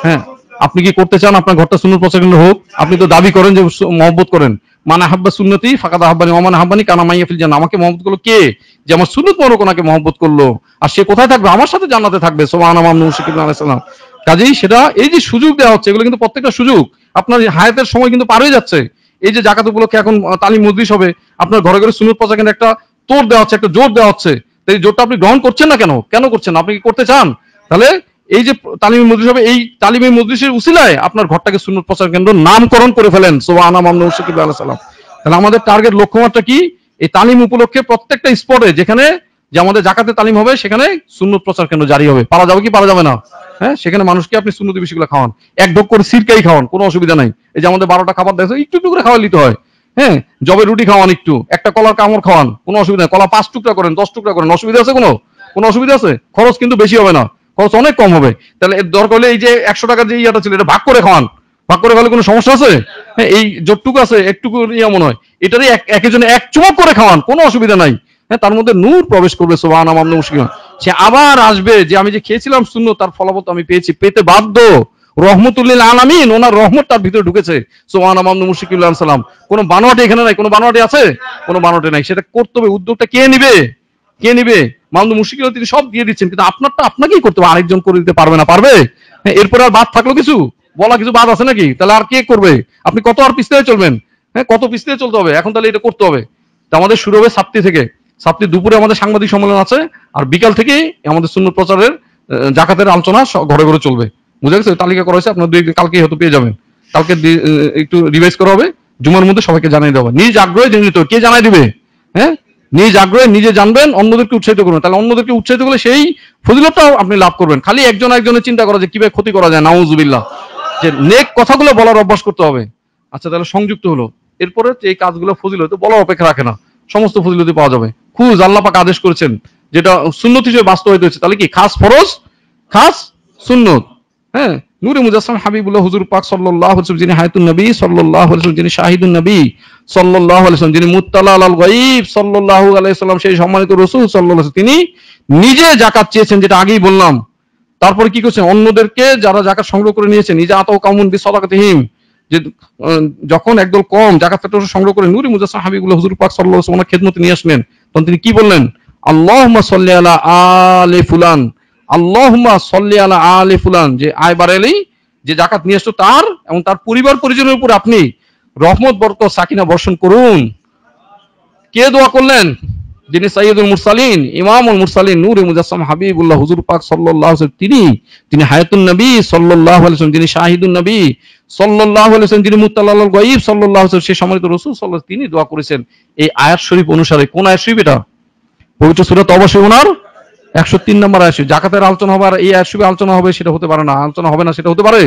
হ্যাঁ, আপনি কি করতে চান আপনার ঘরটা সুন্নত প্রচার কেন্দ্র হোক? আপনি তো দাবি করেন যে মহব্বত করেন, মানে হাব্বা সুন্নতি ফাকাদ আহাব্বানি ওয়া মান আহাব্বানি কানা মাইয়া ফিল জান্নাহ। আমাকে মহব্বত করলো কে? যে আমার সুন্নত মোবারক ওনাকে মহব্বত করলো, আর সে কোথায় থাকবে? আমার সাথে জান্নাতে থাকবে। সুবহানাল্লাহ, মামুন মুশরিক ইবনে আলাইহিস সালাম। কাজেই সেটা, এই যে সুযোগ দেওয়া হচ্ছে, এগুলো কিন্তু প্রত্যেকটা সুযোগ, আপনার হায়াতের সময় কিন্তু পার হয়ে যাচ্ছে। এই যে জাকাত উপলক্ষে এখন তালিম মজলিস হবে, আপনার ঘরে ঘরে সুন্নত প্রচার কেন্দ্র একটা তোর দেওয়া হচ্ছে, একটা জোর দেওয়া হচ্ছে। এই জোরটা আপনি গ্রহণ করছেন না কেন? কেন করছেন? আপনি কি করতে চান? তাহলে এই যে তালিমি মজলিস হবে, এই তালিমি মজলিসের উসিলায় আপনার ঘরটাকে সুন্নত প্রচার কেন্দ্র নামকরণ করে ফেলেন। সুবহানাল্লাহ, মামুন মুশরিক ইবনে আলাইহিস সালাম। তাহলে আমাদের টার্গেট, লক্ষ্যমাত্রা কি? এই তালিম উপলক্ষে প্রত্যেকটা স্পটে যেখানে যে আমাদের জাকাতে তালিম হবে, সেখানে সুন্নত প্রচার কেন্দ্র জারি হবে। পারা যাবে কি পারা যাবে না? হ্যাঁ, সেখানে মানুষকে আপনি সুন্নতি বিষয়গুলো খাওয়ান, এক ঢোক করে সিরকাই খাওয়ান, কোনো অসুবিধা নাই। এই যে আমাদের 12টা খাবার দেখো, একটু একটু করে খাওয়া নিতে হয়। হ্যাঁ, জবের রুটি খাওয়ান, একটু একটা কলার কামড় খাওয়ান, কোনো অসুবিধা নেই। কলা 5 টুকরা করেন, 10 টুকরা করেন, অসুবিধা আছে কোনো অসুবিধা আছে? খরচ কিন্তু বেশি হবে না, খরচ অনেক কম হবে। তাহলে এর দরকার হলে এই যে 100 টাকার যে ইয়াটা ছিল, এটা ভাগ করে খাওয়ান, ভাগ করে খাওয়ালে কোনো সমস্যা আছে? হ্যাঁ, এই যতটুকু আছে একটুকু মনে হয়, এটারই একজনে এক চুমুক করে খাওয়ান, কোনো অসুবিধা নাই। হ্যাঁ, তার মধ্যে নূর প্রবেশ করবে। সুবহানাল্লাহ, মামুন মুশরিক। সে আবার আসবে যে আমি যে খেয়েছিলাম সুন্নত, তার ফলাফল আমি পেয়েছি, পেতে বাধ্য। রহমতুল্লিল আলামিন, ওনার রহমত তার ভিতরে ঢুকেছে। সুবহানাল্লাহ, মামুন মুশরিক ইবনে সালাম। কোনো বানোয়াটি এখানে নাই, কোনো বানোয়াটি আছে? কোনো বানোয়াটি নাই। সেটা করতে হবে। উদ্যোগটা কে নিবে? কে নিবে? মামুন মুশরিক তিনি সব দিয়ে দিচ্ছেন, কিন্তু আপনারটা আপনাকেই করতে হবে, আরেকজন করে দিতে পারবে না। পারবে? হ্যাঁ, এরপরে আর বাদ থাকলো কিছু বলা, কিছু বাদ আছে নাকি? তাহলে আর কে করবে? আপনি কত আর পিছতে চলবেন? হ্যাঁ, কত পিছতে চলতে হবে? এখন তাহলে এটা করতে হবে। আমাদের শুরু হবে সাপ্তাহ থেকে। সাপ্তাহ দুপুরে আমাদের সাংবাদিক সম্মেলন আছে, আর বিকাল থেকে আমাদের সুন্নত প্রচারের জাকাতের আলোচনা ঘরে ঘরে চলবে। বুঝা গেছে? তালিকা করা হয়েছে, আপনার কালকেই হয়তো পেয়ে যাবেন। কালকে একটু রিভাইজ করা হবে, জুমার মধ্যে সবাইকে জানিয়ে দেওয়া হবে। নিজ আগ্রহে জেনে কে জানাই দিবে? হ্যাঁ, নিজ আগ্রহে নিজে জানবেন, অন্যদেরকে উৎসাহিত করবেন। তাহলে অন্যদেরকে উৎসাহিত করলে সেই ফজিলতটাও আপনি লাভ করবেন। খালি একজনের চিন্তা করা যে কিভাবে ক্ষতি করা যায়, নাউজুবিল্লাহ, যে নেক কথাগুলো বলার অভ্যাস করতে হবে। আচ্ছা, তাহলে সংযুক্ত হলো। এরপরে এই কাজগুলো ফজিলত বলার অপেক্ষা রাখে না, সমস্ত ফজিলতি পাওয়া যাবে। খুঁজ, আল্লাহ পাক আদেশ করেছেন, যেটা সুন্নত হিসেবে বাস্তবায়িত হয়েছে। তাহলে কি খাস ফরজ, খাস সুন্নত। হ্যাঁ, নূরে মুজাসসাম হাবিবুল্লাহ হুজুর পাক সাল্লাল্লাহু আলাইহি ওয়াসাল্লাম, যিনি হায়াতুন নবী সাল্লাল্লাহু আলাইহি ওয়াসাল্লাম, যিনি শাহিদুন নবী সাল্লাল্লাহু আলাইহি ওয়াসাল্লাম, যিনি মুত্তালা আলাল গায়ব সাল্লাল্লাহু আলাইহি ওয়াসাল্লাম, সেই সম্মানিত রাসূল সাল্লাল্লাহু আলাইহি ওয়াসাল্লাম, তিনি নিজে যাকাত চেয়েছেন, যেটা আগেই বললাম। তারপরে কি করছেন? অন্যদেরকে যারা যাকাত সংগ্রহ করে নিয়েছেন, নিজে আতাও কামুন বিসাদাকাতিহিম, যে যখন একদল কম জাকাত সংগ্রহ করে নূরে মুজাসসাম হাবিবুল্লাহ হুজুর পাক সাল্লাল্লাহু আলাইহি ওয়াসাল্লাম খেদমতে নিয়ে আসলেন, তখন তিনি কি বললেন? আল্লাহুম্মা সাল্লি আলা আলি ফুলান, আল্লাহুম্মা সাল্লি আলা আলি ফুলান, যে আয় বাড়াইলেই যে জাকাত নিয়ে আসতো তার এবং তার পরিবার পরিজনের উপর আপনি রহমত, বরকত, সাকিনা বর্ষণ করুন। কে দোয়া করলেন? যিনি সাইয়্যিদুল মুরসালিন, ইমামুল মুরসালিন, নূরে মুজাসসাম হাবিবুল্লাহ হুজুর পাক সাল্লাল্লাহু আলাইহি ওয়াসাল্লাম, তিনি হায়াতুন নবী সাল্লাল্লাহু আলাইহি ওয়াসাল্লাম, যিনি শাহিদুন নবী সাল্লাল্লাহু আলাইহি ওয়াসাল্লাম, যিনি মুত্তালা আলাল গায়ব সাল্লাল্লাহু আলাইহি ওয়াসাল্লাম, সেই সম্মানিত রাসূল সাল্লাল্লাহু আলাইহি ওয়াসাল্লাম, তিনি দোয়া করেছেন এই আয়াত শরীফ অনুসারে। কোন আয়াত শরীফ এটা? পবিত্র সূরা তওবা ওনার 103 নম্বর আয়াত। জাকাতের আলোচনা হবে আর এই আয়াত শরীফে আলোচনা হবে, সেটা হতে পারে না। আলোচনা হবে না, সেটা হতে পারে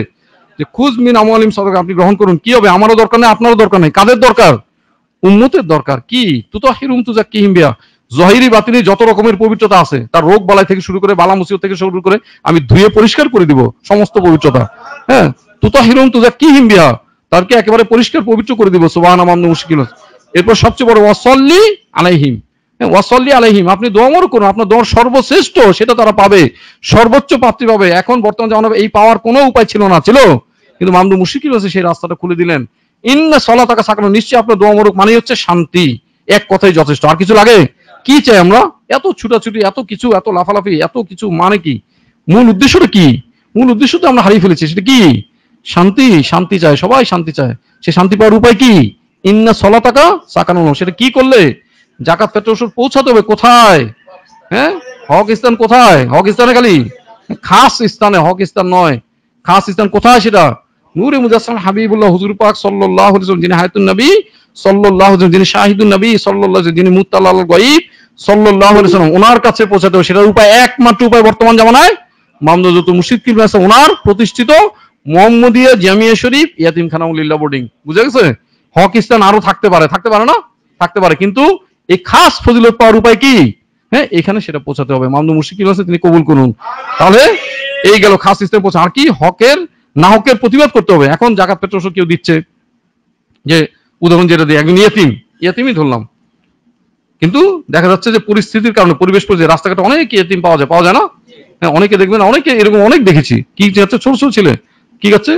যে খুজ মিন আমওয়ালিহিম সাদাকা, আপনি গ্রহণ করুন। কি হবে? আমারও দরকার নেই, আপনারও দরকার নেই। কাদের দরকার? উম্মতের দরকার কি তুতাহিরুম তুজাক্কিহিম বিহা, জহিরি বাতিনি যত রকমের পবিত্রতা আছে, তার রোগ বালাই থেকে শুরু করে বালা মুসিবত থেকে শুরু করে আমি ধুয়ে পরিষ্কার করে দিব সমস্ত পবিত্রতা। হ্যাঁ, তুতাহিরুম তুজাক্কিহিম বিহা, তারকে একেবারে পরিষ্কার পবিত্র করে দিব। সুবহানা মামনু মুশকিল। এরপর সবচেয়ে বড় ওয়াসাল্লি আলাইহিম, ওয়াসাল্লি আলাইহিম, আপনি দোয়া করুন, আপনার দোয়ার সর্বশ্রেষ্ঠ সেটা তারা পাবে, সর্বোচ্চ প্রাপ্তি পাবে। এখন বর্তমান জামানায় এই পাওয়ার কোনো উপায় ছিল না, ছিল, কিন্তু মামদু মুশকিল আছে সেই রাস্তাটা খুলে দিলেন। ইন্না সলাতাকা সাকানা, নিশ্চয়ই আপনার দোয়া মরুক মানে হচ্ছে শান্তি, এক কথাই যথেষ্ট, আর কিছু লাগে? কি চাই আমরা? এত ছুটাছুটি, এত কিছু, এত লাফালাফি, এত কিছু মানে কি? মূল উদ্দেশ্যটা কি? মূল উদ্দেশ্য তো আমরা হারিয়ে ফেলেছি, সেটা কি? শান্তি। শান্তি চায়, সবাই শান্তি চায়। সে শান্তি পাওয়ার উপায় কি? ইন্না সলাতাকা সাকানা, সেটা কি করলে? জাকাত ফিতর ওষুধ পৌঁছাতে হবে। কোথায়? হ্যাঁ, হক স্থান কোথায়? হক স্থানে খালি খাস স্থানে, হক স্থান নয়, খাস স্থান কোথায় সেটা? নূরে মুজাসসাম হাবিবুল্লাহ হুজুর পাক সাল্লাল্লাহু আলাইহি ওয়াসাল্লাম, যিনি হায়াতুন নবী সাল্লাল্লাহু আলাইহি ওয়াসাল্লাম, যিনি শাহিদুন নবী সাল্লাল্লাহু আলাইহি ওয়াসাল্লাম, যিনি মুত্তালা আল গায়ব সাল্লাল্লাহু আলাইহি ওয়াসাল্লাম, ওনার কাছে পৌঁছাতে হবে। সেটার উপায়, একমাত্র উপায় বর্তমান জামানায় মামদুদ মুর্শিদ কিবলা আছে ওনার প্রতিষ্ঠিত মুহাম্মদিয়া জামিয়া শরীফ ইয়াতিমখানা লিল্লাহ বোর্ডিং। বুঝা গেছে? হক স্থান আরো থাকতে পারে, থাকতে পারে না? থাকতে পারে, কিন্তু এই খাস ফজিলত পাওয়ার উপায় কি? হ্যাঁ, এখানে সেটা পৌঁছাতে হবে। মামদুদ মুর্শিদ কিবলা আছে, তিনি কবুল করুন। তাহলে এই গেল খাস স্থানে পৌঁছা। আর কি? হকের না হকের প্রতিবাদ করতে হবে। এখন জাকাত ফিতর ওষুধ কেউ দিচ্ছে, যে উদাহরণ যেটা দিই, একজন ইয়াতিমই ধরলাম, কিন্তু দেখা যাচ্ছে যে পরিস্থিতির কারণে, পরিবেশ পরিস্থিতি, রাস্তাঘাটে অনেক ইয়াতিম পাওয়া যায় না? হ্যাঁ, অনেকে দেখবেন, অনেকে এরকম অনেক দেখেছি, কি যাচ্ছে ছোট ছোট ছেলে কি খাচ্ছে?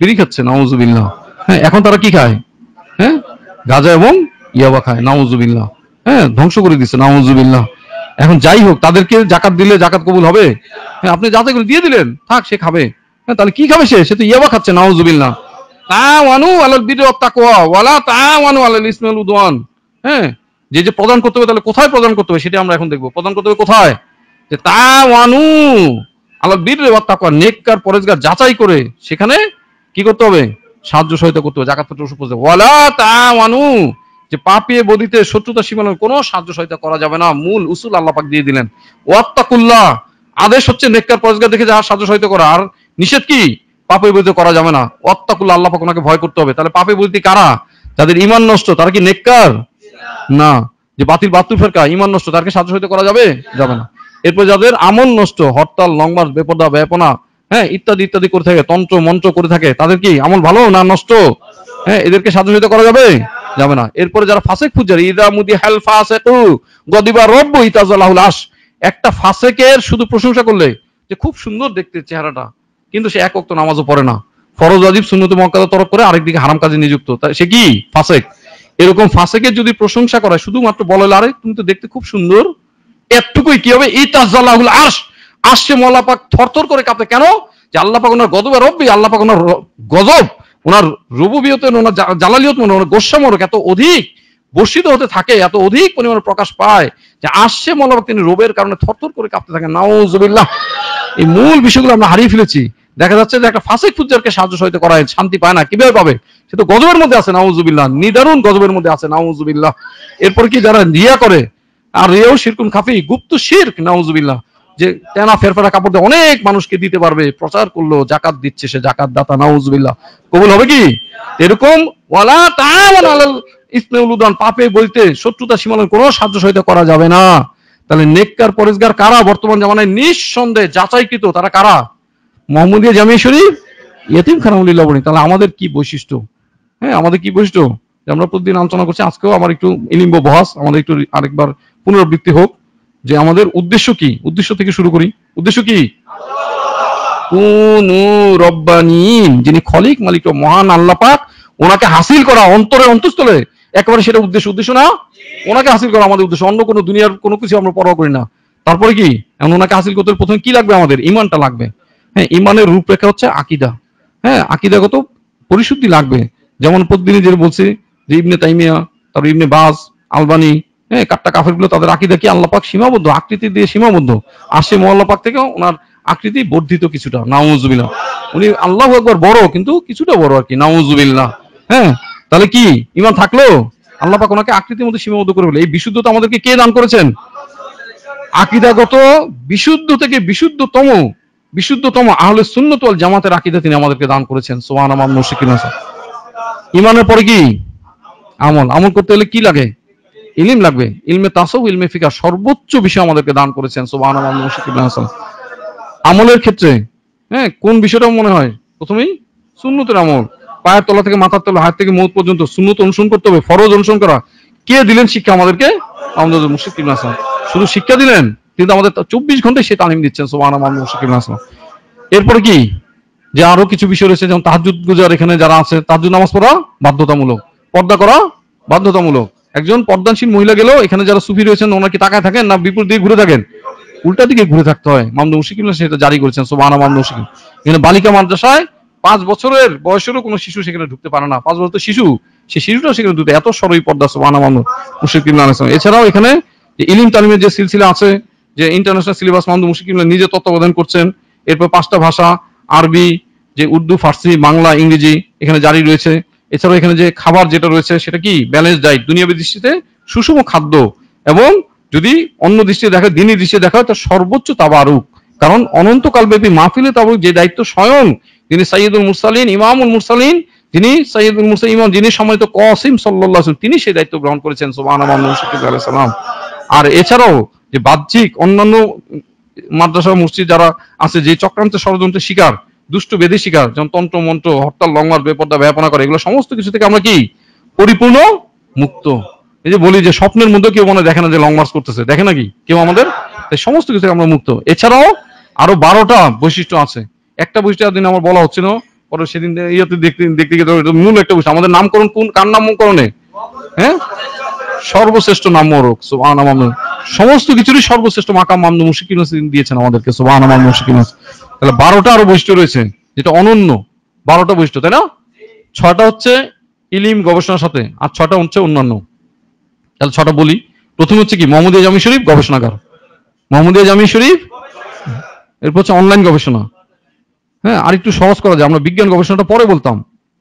বিড়ি খাচ্ছে, নাউজুবিল্লাহ। হ্যাঁ, এখন তারা কি খায়? হ্যাঁ, গাঁজা এবং ইয়াবা খায়, নাউজুবিল্লাহ। হ্যাঁ, ধ্বংস করে দিচ্ছে, নাউজুবিল্লাহ। এখন যাই হোক, তাদেরকে জাকাত দিলে জাকাত কবুল হবে? হ্যাঁ, আপনি যাতে দিয়ে দিলেন, থাক, সে খাবে। হ্যাঁ, তাহলে কি খাবে? সে তো ইয়াবা খাচ্ছে, নাউজুবিল্লাহ। তাওয়ানু আলাল বিররি ওয়াত তাকওয়া ওয়ালা তাওয়ানু আলাল ইসমি ওয়াল উদওয়ান। হ্যাঁ, যে প্রদান করতে হবে, তাহলে কোথায় প্রদান করতে হবে সেটা আমরা এখন দেখবো। প্রদান করতে হবে কোথায়? যে তাওয়ানু আলাল বিররি ওয়াত তাকওয়া, নেককার পরেজগার যাচাই করে সেখানে কি করতে হবে? সাহায্য সহায়তা করতে হবে, জাকাত ফিতর ওষুধ পৌঁছাতে হবে। ওয়ালা তাওয়ানু, যে পাপিয়ে বদিতে শত্রুতা সীমানার কোনো সাহায্য সহায়তা করা যাবে না, মূল উসুল আল্লাহ পাক দিয়ে দিলেন। ওয়াত্তাকুল্লাহ, আদেশ হচ্ছে নেককার পরেজগার দেখে যারা সাহায্য সহায়তা করা, আর নিষেধ কি? পাপে বদিতে করা যাবে না। ওয়াত্তাকুল্লাহ, আল্লাহ পাক ওনাকে ভয় করতে হবে। তাহলে পাপে বদিতে কারা? যাদের ঈমান নষ্ট, তারা কি নেককার? না। যে বাতিল ফেরকা, ঈমান নষ্ট, তাদেরকে সাহায্য সহায়তা করা যাবে? যাবে না। এরপর যাদের আমল নষ্ট, হরতাল, লং মার্চ, বেপরদা, বেপনা, হ্যাঁ, ইত্যাদি ইত্যাদি করে থাকে, তন্ত্র মন্ত্র করে থাকে, তাদের কি আমল ভালো না নষ্ট? হ্যাঁ, এদেরকে সাহায্য সহায়তা করা যাবে? যাবে না। এরপরে যারা ফাসেক ফুজারি, ইদা মুদি হাল ফাসিকু গদিবা রব্বু ইতাজালাহুল আশ, একটা ফাসেকের শুধু প্রশংসা করলে, যে খুব সুন্দর দেখতে চেহারাটা, কিন্তু সে এক ওয়াক্ত নামাজও পড়ে না, ফরজ ওয়াজিব সুন্নত মুআক্কাদা তরক করে আরেকদিকে হারাম কাজে নিযুক্ত, সে কি? ফাসেক। এরকম ফাসেকের যদি প্রশংসা করা, শুধুমাত্র বলে, আরে তুমি তো দেখতে খুব সুন্দর, এতটুকুই কি হবে? ইতাজালাহুল আশ, আশে আল্লাহ পাক থরথর করে কাঁপে। কেন? যে আল্লাহ পাক ওনার গজবে রব্বি, আল্লাহ পাক ওনার গজব, ওনার রুবুবিয়তে, ওনার জালালিয়ত, ওনার গোস্বামরক এত অধিক বর্ষিত হতে থাকে, এত অধিক পরিমাণে প্রকাশ পায়, যে আসছে আল্লাহ পাক তিনি রোবের কারণে থরথর করে কাঁপতে থাকেন, নাউজুবিল্লাহ। এই মূল বিষয়গুলো আমরা হারিয়ে ফেলেছি। দেখা যাচ্ছে যে একটা ফাসিক ফুজ্জারকে সাহায্য সহায়তা করা শান্তি পায় না, কিভাবে পাবে? সে তো গজবের মধ্যে আছে, নাউজুবিল্লাহ, নিদারুন গজবের মধ্যে আছে, নাউজুবিল্লাহ। এরপর কি যারা রিয়া করে, আর রিয়াও শিরকুন খাফি, গুপ্ত শিরক, নাউজুবিল্লাহ, যে তেনা ফেরফেরা কাপড় দিয়ে অনেক মানুষকে দিতে পারবে, প্রচার করলো জাকাত দিচ্ছে, সে জাকাত দাতা, নাউজুবিল্লাহ, কবুল হবে কি? এরকম ওয়ালা তাআওয়ানু আলাল ইসমি ওয়াল উদওয়ান, পাপে বলতে শত্রুতা সীমানার কোনো সাহায্য সহায়তা করা যাবে না। তাহলে নেককার পরেজগার কারা বর্তমান জামানায়? নিঃসন্দেহে যাচাইকৃত, তারা কারা? মুহাম্মদিয়া জামিয়া শরীফ ইয়াতিমখানা লিল্লাহ বোর্ডিং। তাহলে আমাদের কি বৈশিষ্ট্য? হ্যাঁ, আমাদের কি বৈশিষ্ট্য? আমরা প্রতিদিন আলোচনা করছি, আজকেও আমার একটু ইলিম্ব বহাস, আমাদের একটু আরেকবার পুনরাবৃত্তি হোক, যে আমাদের উদ্দেশ্য কি? উদ্দেশ্য থেকে শুরু করি। উদ্দেশ্য কি? কুনু রব্বানিন, যিনি খলিক মালিক মহান আল্লাহ পাক, ওনাকে হাসিল করা অন্তরের অন্তঃস্থলে, একেবারে সেটা উদ্দেশ্য না? ওনাকে হাসিল করা আমাদের উদ্দেশ্য, অন্য কোনো দুনিয়ার কোনো কিছু আমরা পরোয়া করি না। তারপরে কি? এখন ওনাকে হাসিল করতে প্রথমে কি লাগবে? আমাদের ঈমানটা লাগবে। হ্যাঁ, ঈমানের রূপরেখা হচ্ছে আকীদা। হ্যাঁ, আকীদাগত পরিশুদ্ধি লাগবে। যেমন প্রতিদিনই যে বলছি, যে ইবনে তাইমিয়া, তারপর ইবনে বাজ, আলবানি, হ্যাঁ, কাট্টা কাফেরগুলো, তাদের আকীদা কি? আল্লাহ পাক সীমাবদ্ধ, আকৃতি দিয়ে সীমাবদ্ধ। আর সে আল্লাহ পাক থেকে ওনার আকৃতি বর্ধিত কিছুটা, নাউজুবিল্লাহ। উনি আল্লাহু আকবার বড়, কিন্তু কিছুটা বড় আর কি, নাউজুবিল্লাহ। হ্যাঁ, তাহলে কি ঈমান থাকলো? আল্লাহ পাক ওনাকে আকৃতির মধ্যে সীমাবদ্ধ করে ফেলে। এই বিশুদ্ধতা আমাদেরকে কে দান করেছেন? আকীদাগত বিশুদ্ধ থেকে বিশুদ্ধতম আহলে সুন্নাত ওয়াল জামাতের আকীদা তিনি আমাদেরকে দান করেছেন। সুবহানাল্লাহ। ঈমানের পরে কি? আমল। আমল করতে হলে কি লাগে? ইলম লাগবে। ইলমে তাসাউফ, ইলমে ফিকহ, সর্বোচ্চ বিষয় আমাদেরকে দান করেছেন সুবহানাল্লাহ। আমলের ক্ষেত্রে হ্যাঁ কোন বিষয়টা মনে হয়? প্রথমেই সুন্নতের আমল, পায়ের তলা থেকে মাথার তলা, হাত থেকে মুখ পর্যন্ত সুন্নত অনুসরণ করতে হবে, ফরজ অনুসরণ করা। কে দিলেন শিক্ষা আমাদেরকে? আমাদের মুর্শিদ কিবলা হাসান। শুধু শিক্ষা দিলেন, কিন্তু আমাদের 24 ঘন্টায় সে তালিম দিচ্ছেন সুবহানাল্লাহ মুর্শিদ কিবলা হাসান। এরপরে কি যে আরো কিছু বিষয় রয়েছে, যেমন তাহাজ্জুদ গুজার এখানে যারা আছে, তাহাজ্জুদ নামাজ পড়া বাধ্যতামূলক, পর্দা করা বাধ্যতামূলক। একজন পর্দানশীল মহিলা গেলেও এখানে যারা সুফি রয়েছেন ওনারা কি তাকায় থাকেন না বিপরীত দিকে ঘুরে থাকেন? উল্টা দিকে ঘুরে থাকতে হয়। মামদুদ মুর্শিদ কিবলা সেটা জারি করেছেন সুবহানাল্লাহ। মামদুদ মুর্শিদ এখানে বালিকা মাদ্রাসায় 5 বছরের বয়সেরও কোনো শিশু সেখানে ঢুকতে পারে না। 5 বছর তো শিশু, সেই শিশুটাও সেখানে ঢুকতে, এত সরই পর্দা সুবহানাল্লাহ মামদুদ মুর্শিদ কিবলা। এছাড়াও এখানে যে ইলম তালিমের যে সিলসিলা আছে, যে ইন্টারন্যাশনাল সিলেবাস মামদুদ মুর্শিদ কিবলা নিজে তত্ত্বাবধান করছেন। এরপর 5টা ভাষা, আরবি, যে উর্দু, ফার্সি, বাংলা, ইংরেজি এখানে জারি রয়েছে। এছাড়াও এখানে যে খাবার যেটা রয়েছে সেটা কি ব্যালেন্স ডায়েট, দুনিয়াবী দৃষ্টিতে সুষম খাদ্য, এবং যদি অন্য দৃষ্টিতে দেখা, দিনী দৃষ্টিতে দেখা হয়, তার সর্বোচ্চ তাবারুক। কারণ অনন্তকাল ব্যাপী মাহফিলে তাবারুক যে দায়িত্ব স্বয়ং যিনি সাইয়্যিদুল মুরসালিন, ইমামুল মুরসালিন, যিনি সাইয়্যিদুল মুরসালিন ইমাম, যিনি সম্মানিত কাসিম সাল্লাল্লাহু আলাইহি ওয়াসাল্লাম, তিনি সেই দায়িত্ব গ্রহণ করেছেন সুবহানাল্লাহ। আর এছাড়াও যে বাহ্যিক অন্যান্য মাদ্রাসা মসজিদ যারা আছে, যে চক্রান্তের ষড়যন্ত্রের শিকার, দুষ্ট বেদী শিকার, যেমন তন্ত্র মন্ত্র, হরতাল, লঙ্ঘন, বেপর্দা, ব্যাপনা করে, এগুলো সমস্ত কিছু থেকে আমরা কি পরিপূর্ণ মুক্ত। এই যে বলি যে স্বপ্নের মধ্যে কেউ মনে দেখে না যে লং মার্চ করতেছে, দেখে নাকি কেউ আমাদের? সমস্ত কিছু থেকে আমরা মুক্ত। এছাড়াও আরো 12টা বৈশিষ্ট্য আছে। একটা বৈশিষ্ট্য দিন আমার বলা হচ্ছিল, পরে সেদিন ইয়েতে দেখতে দেখতে গিয়ে মূল একটা বৈশিষ্ট্য, আমাদের নামকরণ কোন কার নামকরণে? হ্যাঁ, সর্বশ্রেষ্ঠ নাম মোরক সুবহানাল্লাহ। সমস্ত কিছুরই সর্বশ্রেষ্ঠ মাকাম মামদুদ মুর্শিদ কিবলা দিয়েছেন আমাদেরকে সুবহানাল্লাহ মুর্শিদ কিবলা। তাহলে 12টা আরো বৈশিষ্ট্য রয়েছে, যেটা অনন্য। 12টা বৈশিষ্ট্য, তাই না? 6টা হচ্ছে ইলিম গবেষণার সাথে, আর 6টা হচ্ছে অন্যান্য। তাহলে 6টা বলি। প্রথম হচ্ছে কি মোহাম্মদিয়া জামি শরীফ গবেষণাগার, মোহাম্মদিয়া জামি শরীফ। এরপর হচ্ছে অনলাইন গবেষণা। হ্যাঁ, আর একটু সহজ করা যায়, আমরা বিজ্ঞান গবেষণাটা পরে বলতাম,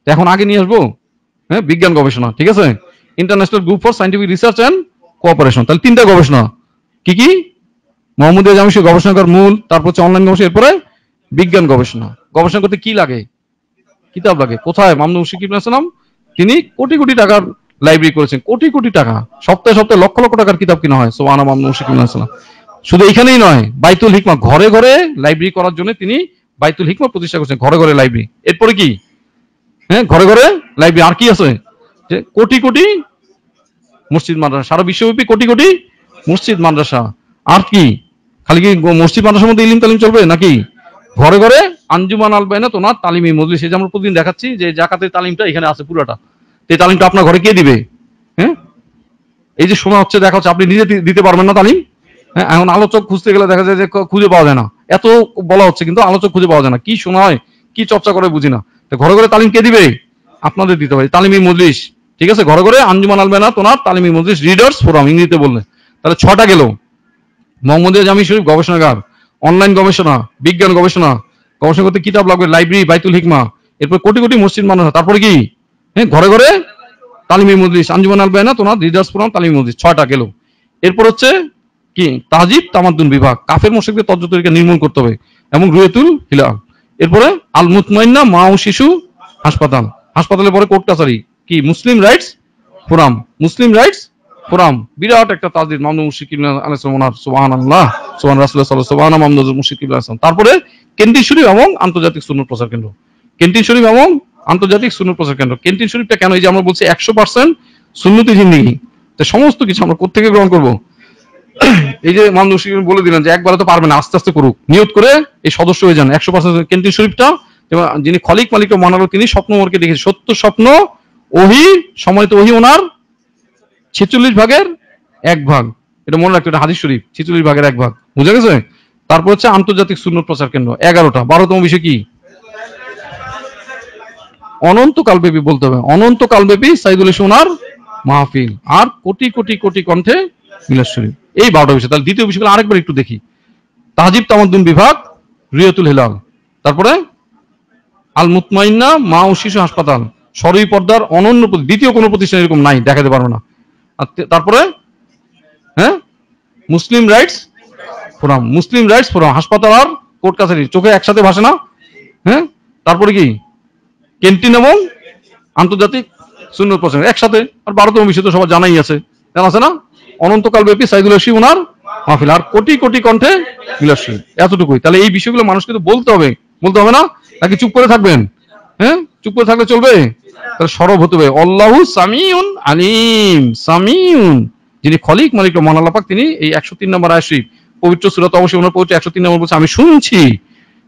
এখন আগে নিয়ে আসবো। হ্যাঁ, বিজ্ঞান গবেষণা, ঠিক আছে। International group for scientific research and cooperation, তাহলে 3টা গবেষণা। কি কি? মোহাম্মদিয়া জামি শরীফ গবেষণাগার মূল, তারপর হচ্ছে অনলাইন গবেষণা, এরপরে বিজ্ঞান গবেষণা। গবেষণা করতে কি লাগে? কিতাব লাগে। কোথায়? মামদুদ মুর্শিদ কিবলা সালাম তিনি কোটি কোটি টাকার লাইব্রেরি করেছেন, কোটি কোটি টাকা, সপ্তাহে সপ্তাহে লক্ষ লক্ষ টাকার কিতাব কিনা হয় সুবহানাল্লাহ মামদুদ মুর্শিদ কিবলা সালাম। শুধু এখানেই নয়, বাইতুল হিকমা, ঘরে ঘরে লাইব্রেরি করার জন্য তিনি বাইতুল হিকমা প্রতিষ্ঠা করেছেন, ঘরে ঘরে লাইব্রেরি। এরপরে কি? হ্যাঁ, ঘরে ঘরে লাইব্রেরি। আর কি আছে? যে কোটি কোটি মসজিদ মাদ্রাসা, সারা বিশ্বব্যাপী কোটি কোটি মসজিদ মাদ্রাসা। আর কি? খালি কি মসজিদ মাদ্রাসার মধ্যে ইলম তালিম চলবে নাকি? ঘরে ঘরে আঞ্জুমান আল বায়নাত ওনার তালিমি মজলিস, এই যে আমরা প্রতিদিন দেখাচ্ছি যে জাকাতের তালিমটা এখানে আছে পুরোটা। এই তালিমটা আপনার ঘরে কে দিবে? হ্যাঁ, এই যে শোনা হচ্ছে, দেখা হচ্ছে, আপনি নিজে দিতে পারবেন না তালিম। হ্যাঁ, এখন আলোচক খুঁজতে গেলে দেখা যায় যে খুঁজে পাওয়া যায় না, এত বলা হচ্ছে কিন্তু আলোচক খুঁজে পাওয়া যায় না। কি শোনা হয়, কি চর্চা করে বুঝি না। ঘরে ঘরে তালিম কে দিবে? আপনাদের দিতে হবে, তালিমি মজলিস, ঠিক আছে। ঘরে ঘরে আঞ্জুমান আল বায়নাত ওনার তালিমি মজলিস, রিডার্স ফোরাম ইংরেজিতে বললে। তাহলে 6টা গেল। মোহাম্মদিয়া জামি শরীফ গবেষণাগার, অনলাইন গবেষণা, বিজ্ঞান গবেষণা, গবেষণা করতে কিতাব লাগবে, লাইব্রেরি, বাইতুল হিকমা, এরপর কোটি কোটি মসজিদ মাদ্রাসা, তারপরে কি? হ্যাঁ, ঘরে ঘরে তালিমি মজলিস, আঞ্জুমান আল বায়নাত ওনার রিডার্স ফোরাম, তালিমি মজলিস। 6টা গেল। এরপর হচ্ছে কি? তাহজিব তামাদ্দুন বিভাগ, কাফের মুশরিকদের তর্জ তরিকা নির্মূল করতে হবে, এবং রুয়াতুল হিলাল। এরপরে আল মুতমাইন্না মা ও শিশু হাসপাতাল, হাসপাতালের পরে কোর্ট কাছারি, কি? মুসলিম রাইটস ফোরাম, মুসলিম রাইটস ফোরাম, বিরাট একটা তাজদিদ মামদুদ মুর্শিদ কিবলা আলাইহিস সালাম। সুবহানাল্লাহ, সুবহান রাসূলুল্লাহ সাল্লাল্লাহু আলাইহি ওয়াসাল্লাম, মামদুদ মুর্শিদ কিবলা আলাইহিস সালাম। তারপরে ক্যান্টিন শরীফ এবং আন্তর্জাতিক সুন্নাত প্রচার কেন্দ্র, ক্যান্টিন শরীফ এবং আন্তর্জাতিক সুন্নাত প্রচার কেন্দ্র। ক্যান্টিন শরীফটা কেন? এই যে আমরা বলছি 100% সুন্নতি জিন্দেগি, তো সমস্ত কিছু আমরা কোত্থেকে গ্রহণ করব? এই যে মামদুদ মুর্শিদ বলে দিলেন যে একবারে তো পারবে না, আস্তে আস্তে করুক, নিয়ত করে এই সদস্য হয়ে যান 100%। ক্যান্টিন শরীফটা যিনি খলিক মালিক মানালো, তিনি স্বপ্নমোরকে দেখেছেন, সত্য স্বপ্ন ওহী, সম্মানিত ওহী ওনার 46 ভাগের 1 ভাগ, এটা মনে রাখতে, এটা হাদিস শরীফ, 46 ভাগের 1 ভাগ, বুঝা গেছে। তারপর হচ্ছে আন্তর্জাতিক সুন্নাত প্রচার কেন্দ্র 11টা। 12তম বিষয় কি? অনন্তকালব্যাপী বলতে হবে, অনন্তকালব্যাপী সাইদুল ওনার মাহফিল, আর কোটি কোটি কোটি কণ্ঠে মিলাদ শরীফ। এই 12টা বিষয়। তাহলে দ্বিতীয় বিষয়গুলো আরেকবার একটু দেখি। তাহজিব তামাদ্দুন বিভাগ, রিয়াতুল হিলাল, তারপরে আল মুতমাইন্না মা ও শিশু হাসপাতাল, সরই পর্দার অনন্য, দ্বিতীয় কোনো প্রতিষ্ঠান এরকম নাই, দেখাতে পারবো না। তারপরে হ্যাঁ, মুসলিম রাইটস ফোরাম, মুসলিম রাইটস ফোরাম, হাসপাতাল আর কোর্ট কাছারি, চোখে একসাথে ভাসে না। হ্যাঁ, তারপরে কি? ক্যান্টিন এবং আন্তর্জাতিক সুন্নত পছন্দ একসাথে। আর 12তম বিষয় তো সবার জানাই আছে, জানা আছে না? অনন্তকাল ব্যাপী সাইদুল আশি ওনার মাহফিল, আর কোটি কোটি কণ্ঠে মিলাদ শরীফ, এতটুকুই। তাহলে এই বিষয়গুলো মানুষকে তো বলতে হবে, বলতে হবে না? নাকি চুপ করে থাকবেন? হ্যাঁ, চুপ করে থাকলে চলবে? তাহলে সরব হতে হবে। আল্লাহু সামিউন আলিম, সামিউন, যিনি খলিক মালিক মহান আল্লাহ পাক, তিনি এই 103 নম্বর আয়াত শরীফ পবিত্র সূরা, অবশ্যই ওনার পবিত্র 103 নম্বর বলছে আমি শুনছি।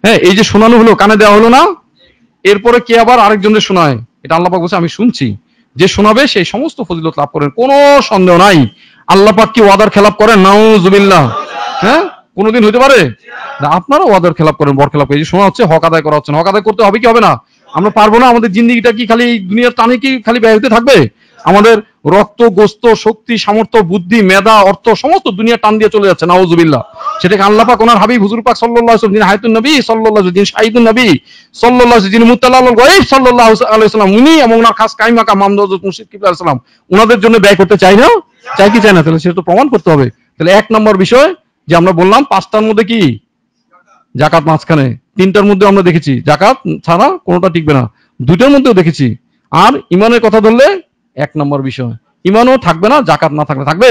হ্যাঁ, এই যে শোনানো হলো, কানে দেওয়া হলো না, এরপরে কে আবার আরেকজনের শোনায়, এটা আল্লাহ পাক বলছে আমি শুনছি। যে শোনাবে সেই সমস্ত ফজিলত লাভ করেন, কোনো সন্দেহ নাই। আল্লাহ পাক কি ওয়াদার খেলাপ করেন? নাউজুবিল্লাহ। হ্যাঁ, কোনোদিন হইতে পারে না? আপনারা ওয়াদার খেলাপ করেন, বর খেলাপ করেন। এই যে শোনা হচ্ছে, হক আদায় করা হচ্ছে না, হক আদায় করতে হবে কি হবে না? আমরা পারবো না? আমাদের জিন্দেগিটা কি খালি দুনিয়ার টানে কি খালি ব্যয় হতে থাকবে? আমাদের রক্ত, গোস্ত, শক্তি, সামর্থ্য, বুদ্ধি, মেধা, অর্থ সমস্ত দুনিয়া টান দিয়ে চলে যাচ্ছে, নাউজুবিল্লাহ। সেটাকে আল্লাহ পাক ওনার হাবিব হুজুর পাক সাল্লাল্লাহু আলাইহি ওয়াসাল্লাম, যিনি হায়াতুন নবী সাল্লাল্লাহু আলাইহি ওয়াসাল্লাম, যিনি শাহিদুন নবী সাল্লাল্লাহু আলাইহি ওয়াসাল্লাম, যিনি মুত্তালাউল গায়ব সাল্লাল্লাহু আলাইহি ওয়াসাল্লাম, উনি এবং ওনার খাস কাইম মাকাম মামদুদ হযরত মুর্শিদ কিবলা আলাইহিস সালাম, ওনাদের জন্য ব্যয় করতে চাই না? চাই কি চাই না? তাহলে সেটা তো প্রমাণ করতে হবে। তাহলে 1 নম্বর বিষয় যে আমরা বললাম 5টার মধ্যে কি যাকাত মাঝখানে, 3টার মধ্যে আমরা দেখেছি যাকাত ছাড়া কোনোটা টিকবে না, 2টার মধ্যেও দেখেছি। আর ইমানের কথা ধরলে 1 নম্বর বিষয়, ইমানও থাকবে না, যাকাত না থাকলে থাকবে।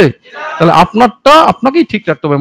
তাহলে আপনারটা আপনাকেই ঠিক রাখতে হবে।